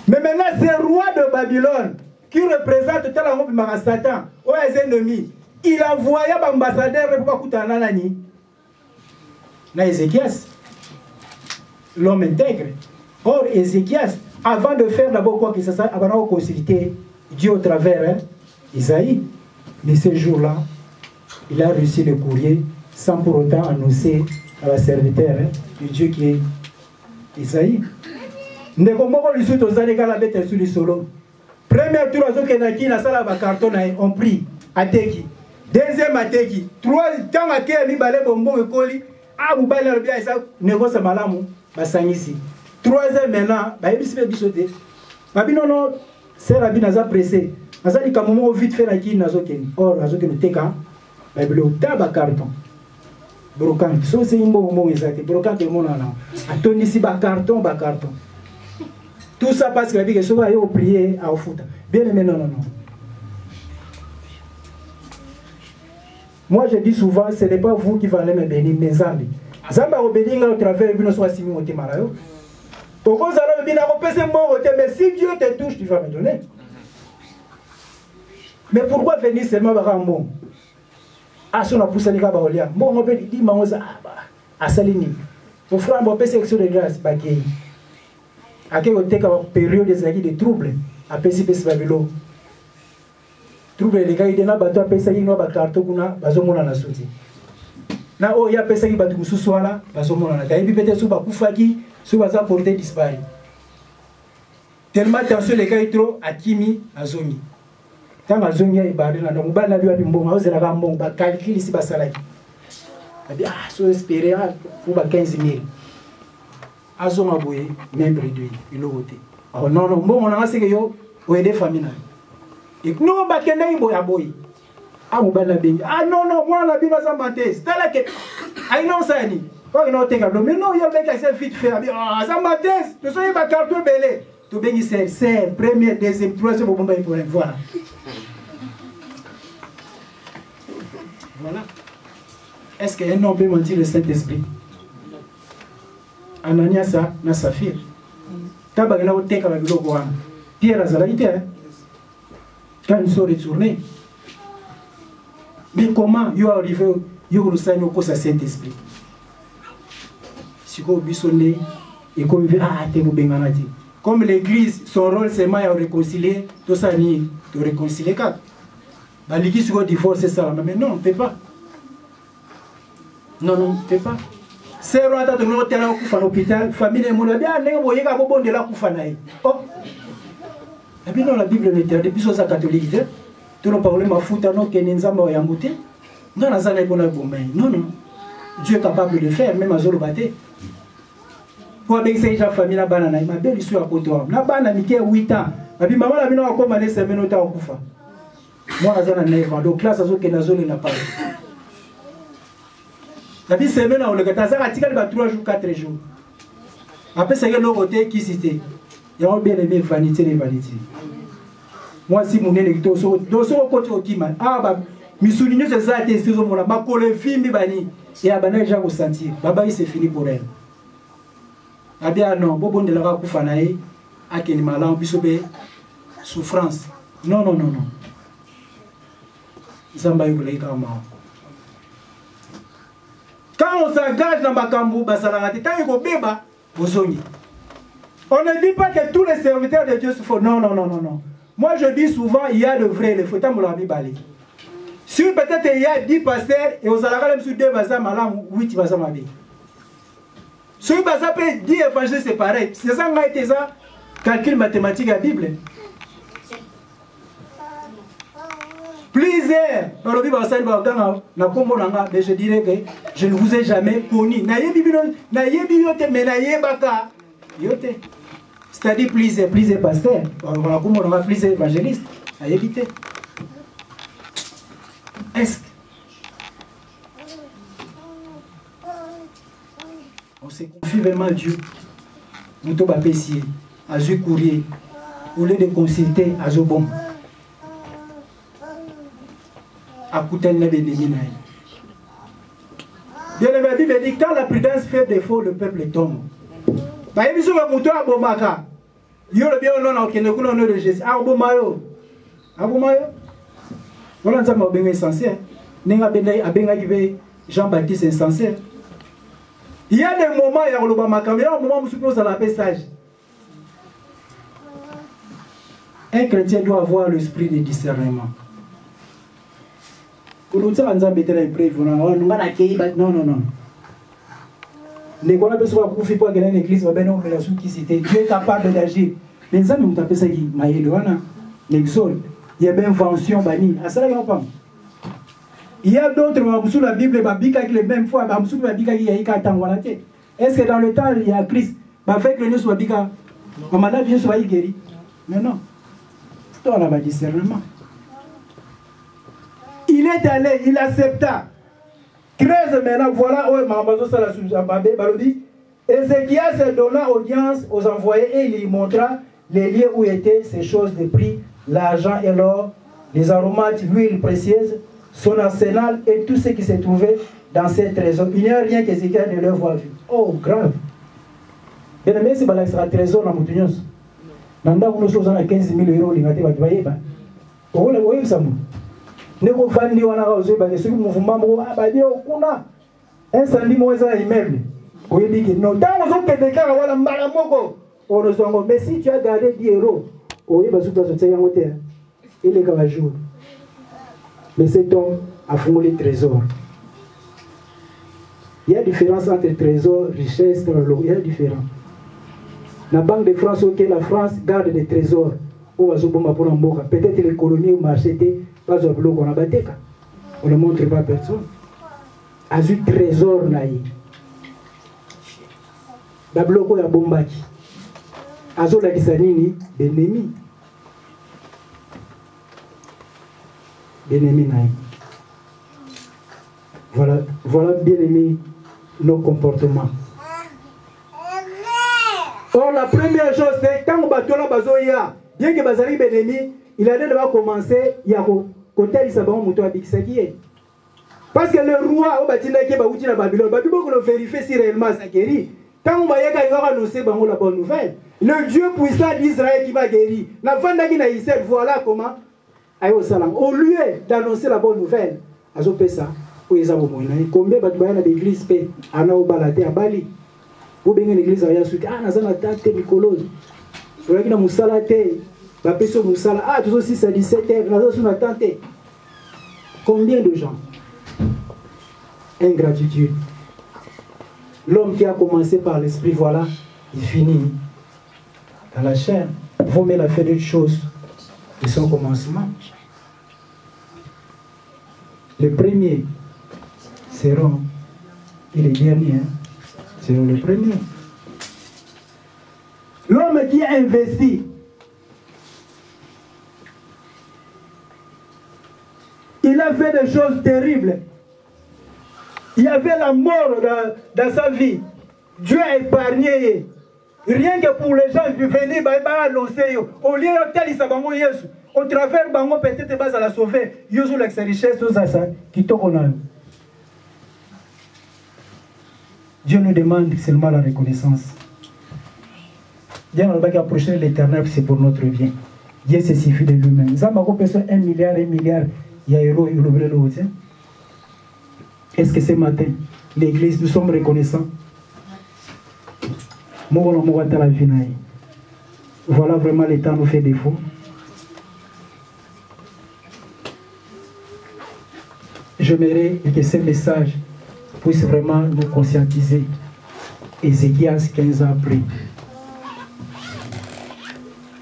Mais maintenant, c'est le roi de Babylone qui représente tout le monde Satan, aux ennemis. Il envoya l'ambassadeur pour Koutana Nani. Na Ézéchias, l'homme intègre. Or, Ézéchias, avant de faire d'abord quoi que ce soit, avant de consulter Dieu au travers Isaïe. Mais ce jour-là, il a reçu le courrier sans pour autant annoncer à la serviteur de Dieu qui est Isaïe. Ne comprends pas les autres années quand la bête est sur le solo. Premier tour, à la salle de carton, on prie à Teki. Deuxième à Teki. Troisième, temps à Kéami, Balé, Bonbon et Koli. Ah, vous baillez le bien, ça, négoce à Malamou, Bassangisi. Troisième maintenant, bah, il s'est bisouté. Babi, non, c'est Rabbi Naza pressé. Naza dit qu'à un moment, vite fait, Naki, Nazoken. Or, Nazoken, Teka, bah, il est tabac carton. Brocan, so c'est un bon exact. Brocan, tout le monde en a. Attendez ici, bas carton. Tout ça parce que la vie est souvent au prier à foot. Bien aimé, non. Moi, je dis souvent, ce n'est pas vous qui allez me bénir, mes amis. Zamba au bénir au travers de soit si vous marayo. Pourquoi ça va bien repasser mon côté, mais si Dieu te touche, tu vas me donner. Mais pourquoi venir seulement à un mot? Ah, si on a poussé les gars, bon, on peut dire, à Salini. Pour faire un peu section de grâce, bagay. À quelle période de troubles, à PCP Babylone. Trouble les gars, il y a un bateau à PCP, il y a un carton, il y a un souci. Na o ya pesa ki batu mususwala bazomona na kaibi peut-être sous bakufaki sous baza porter disparu. Tellement tension les gars trop akimi azomi. Tant azomi ya ibade na mobala na biwa bimbonga ozela ka mbonga ba calcul ici ba salaki. Abi so espérer pour ba 15 000. Azoma boye même réduit il logoté. Oh non bon on a c'est que yo o aider famille na. Et nous ba kende ibo ya boy. Ah non, moi la Bible ça mentait. C'est là que ah non ça ni. Quand il n'a pas de mais non il y a des qui s'est vite fait. Ah ça mentait. Tu sais pas carton belé. Tu bénis c'est premier deuxième troisième pour bomber pour voilà. Voilà. Est-ce qu'un homme peut mentir le Saint-Esprit? Ananias na Saphir. Tabagala au teka avec l'eau. Pierre Azalaïte. Quand ils sont retournés. Mais comment il est arrivé au Saint-Esprit? Si vous avez et comme comme l'église, son rôle c'est de réconcilier, tout ça, de réconcilier. L'église qui divorce, c'est ça. Mais non, on ne peut pas. Non, on ne peut pas. C'est vrai que nous sommes à l'hôpital, famille et mon bien, nous avons de la Koufanaï. Oh, et puis non, la Bible est depuis sa catholique. Tu n'as pas parlé de ma foute, non, qu'il y a un zamba yamouté. Non, non, Dieu est capable de le faire, même à Zolobate. Pour avec la famille, la banane, ma belle histoire pour toi. La banane, qui a 8 ans. Ma vie, maman, la vie, on a commencé à se mettre au Koufa. Moi, je suis 9 ans, donc là, ça se fait que la zone n'a pas. La vie, c'est maintenant, on le gâte, ça a 3 jours, 4 jours. Après, c'est l'autre côté qui citait. Il y a bien aimé vanité les vanités. Moi, si mon électeur, dans son côté au Timan, ah, bah, mes souvenirs, c'est ça, c'est ce moment-là, ma collègue, fille, bani, et à Bana, j'ai ressenti. Baba, c'est fini pour elle. Ah bien, non, bon, de la Rakoufanaï, à Kenimala, bisobé, souffrance. Non. Zamba, il quand on s'engage dans Bakambu, Basalagati, tant qu'il y a béba, Bozoni. On ne dit pas que tous les serviteurs de Dieu se font. Non. Moi, je dis souvent, il y a de vrai, les fauteurs me l'ont balé. Si peut-être il y a 10 pasteurs, et aux Alagalem sur 2 bazar, malam, 8 bazar mabé. Si bazar peut 10 évangiles, c'est pareil. C'est ça, ça, calcul mathématique à la Bible. Plusieurs. Mais je dirais que je ne vous ai jamais connu. C'est-à-dire plusieurs pasteurs. Plusieurs évangélistes. Est-ce que on se confie vraiment à Dieu? Nous sommes à Pessier, à Courrier, au lieu de consulter à Zobom. À Kouten Nebedemina. Bien aimé, la Bible dit quand la prudence fait défaut, le peuple tombe. Bah, il y a un mouton à Bomaka. Il y a le bien au nom de Jésus. Ah, Bomayo. Ah, Bomayo. Voilà, ça m'a bien insensé. Jean-Baptiste insensé. Il y a des moments, il y a un moment où je suppose à la sage. Un chrétien doit avoir l'esprit de discernement. Non, non, non. Dieu est capable d'agir. Mais ça, nous tapons ça qui m'a dit, l'exode, il y a une invention bannie. Il y a d'autres sous la Bible, les mêmes fois, est-ce que dans le temps, il y a Christ, fait que le soit bika, maman bien soit guéri. Mais non. C'est un discernement. Il est allé, il accepta. 13 maintenant, voilà où Ézéchias donna audience aux envoyés et il lui montra les lieux où étaient ces choses de prix, l'argent et l'or, les aromates, l'huile précieuse, son arsenal et tout ce qui se trouvait dans ces trésors. Il n'y a rien qu'Ézéchias ne leur voit vu. Oh, grave. Bien aimé, c'est un trésor dans Moutunios. Dans le choses on a 15 000 euros, il va te voyer. Oui, ça m'a. Ne vous vendez pas à ceux qui ont mouvement. Incendie, moi, ça immeuble. Oui, non, dans le zone de cas, on a malamoko. Mais si tu as gardé 10 euros, oui, bah, il est comme un jour. Mais cet homme a fondé les trésors. Il y a une différence entre trésor, richesse, il y a une différence. La Banque de France, ok, la France garde des trésors. Peut-être les colonies ou marché, pas un bloc, on a battu. On ne montre pas à personne. A un trésor naïf. La bloc, il y a bombaki. Azo la kisanini, benemi. Bien-aimé naïf. Voilà bien aimé nos comportements. Or, la première chose, c'est quand on bat la bazoya, bien que Bazari Benemi, il a déjà commencé, il y a côté Lisabon, Moutou Abixaki. Parce que le roi, au bâtiment qui est Baouti la Babylone, Babylone, on vérifie si réellement ça guérit. Quand on va y aller, il va annoncer la bonne nouvelle. Le Dieu puissant d'Israël qui va guérir. La fin de voilà comment. Au lieu d'annoncer la bonne nouvelle, ça. Combien d'églises à Bali? Vous avez une église à Yasuki, ah, nous avons un tas de Nicolas. Vous avez un moussala, ah, tous aussi c'est 17 heures, nous avons une attente. Combien de gens? Ingratitude. L'homme qui a commencé par l'esprit, voilà, il finit dans la chair. Vous mettez la fait d'autres choses de son commencement. Les premiers seront, et les derniers seront les premiers. L'homme qui a investi, il a fait des choses terribles. Il y avait la mort dans sa vie. Dieu a épargné. Rien que pour les gens venir annoncer. Au lieu de tel Isabango Yesu, au travers Bango peut-être bas à la sauver. Yesu l'ex richesse tout ça qui tourne. Dieu nous demande seulement la reconnaissance. Dieu n'a pas qu'approcher l'Éternel, c'est pour notre bien. Dieu se suffit de lui-même. Ça m'a personne 1 milliard, il y a euro, il ouvre l'autre. Est-ce que ce matin, l'Église, nous sommes reconnaissants? Voilà vraiment le temps nous fait défaut. J'aimerais que ce message puisse vraiment nous conscientiser. Ézéchias 15 ans après.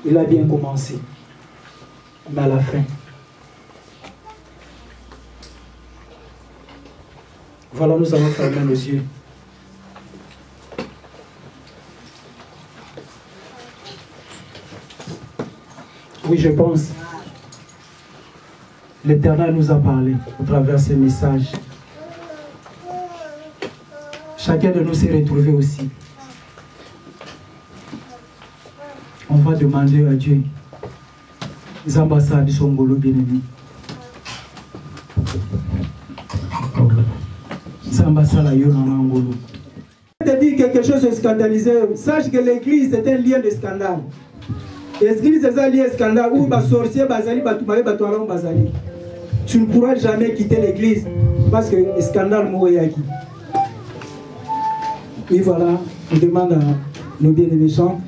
Il a bien commencé. Mais à la fin, Voilà, nous allons fermer nos yeux. Oui, je pense. L'Éternel nous a parlé à travers ces messages. Chacun de nous s'est retrouvé aussi. On va demander à Dieu. Zambasa Bisongolo bien-aimé. Zambasa la Yonamangolo. Je te dis quelque chose de scandalisé. Sache que l'église est un lien de scandale. L'église est un lien de scandale où les sorciers, bazali, batoumaye, batouaron, bazali. Tu ne pourras jamais quitter l'église parce que le scandale mouyaki. Oui, voilà, on demande à nos bien-aimés chants.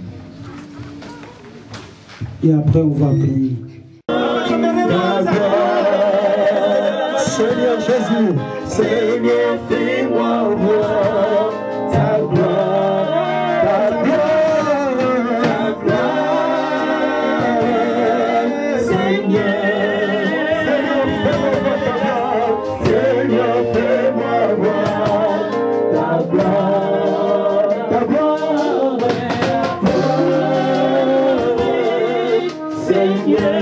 Et après, on va prier. Seigneur Jésus, Seigneur, fais-moi voir ta gloire, ta gloire, ta gloire. Seigneur, Seigneur, fais-moi voir ta gloire, ta gloire, Seigneur.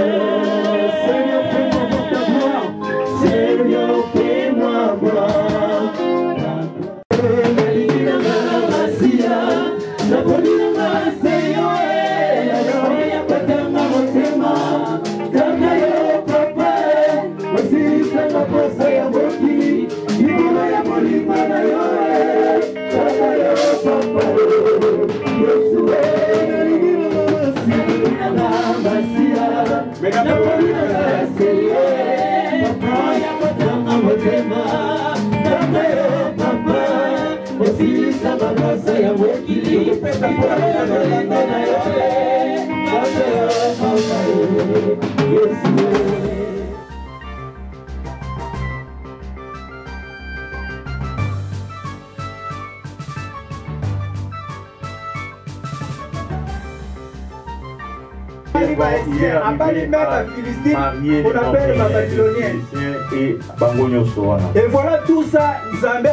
Et voilà tout ça, Zambé.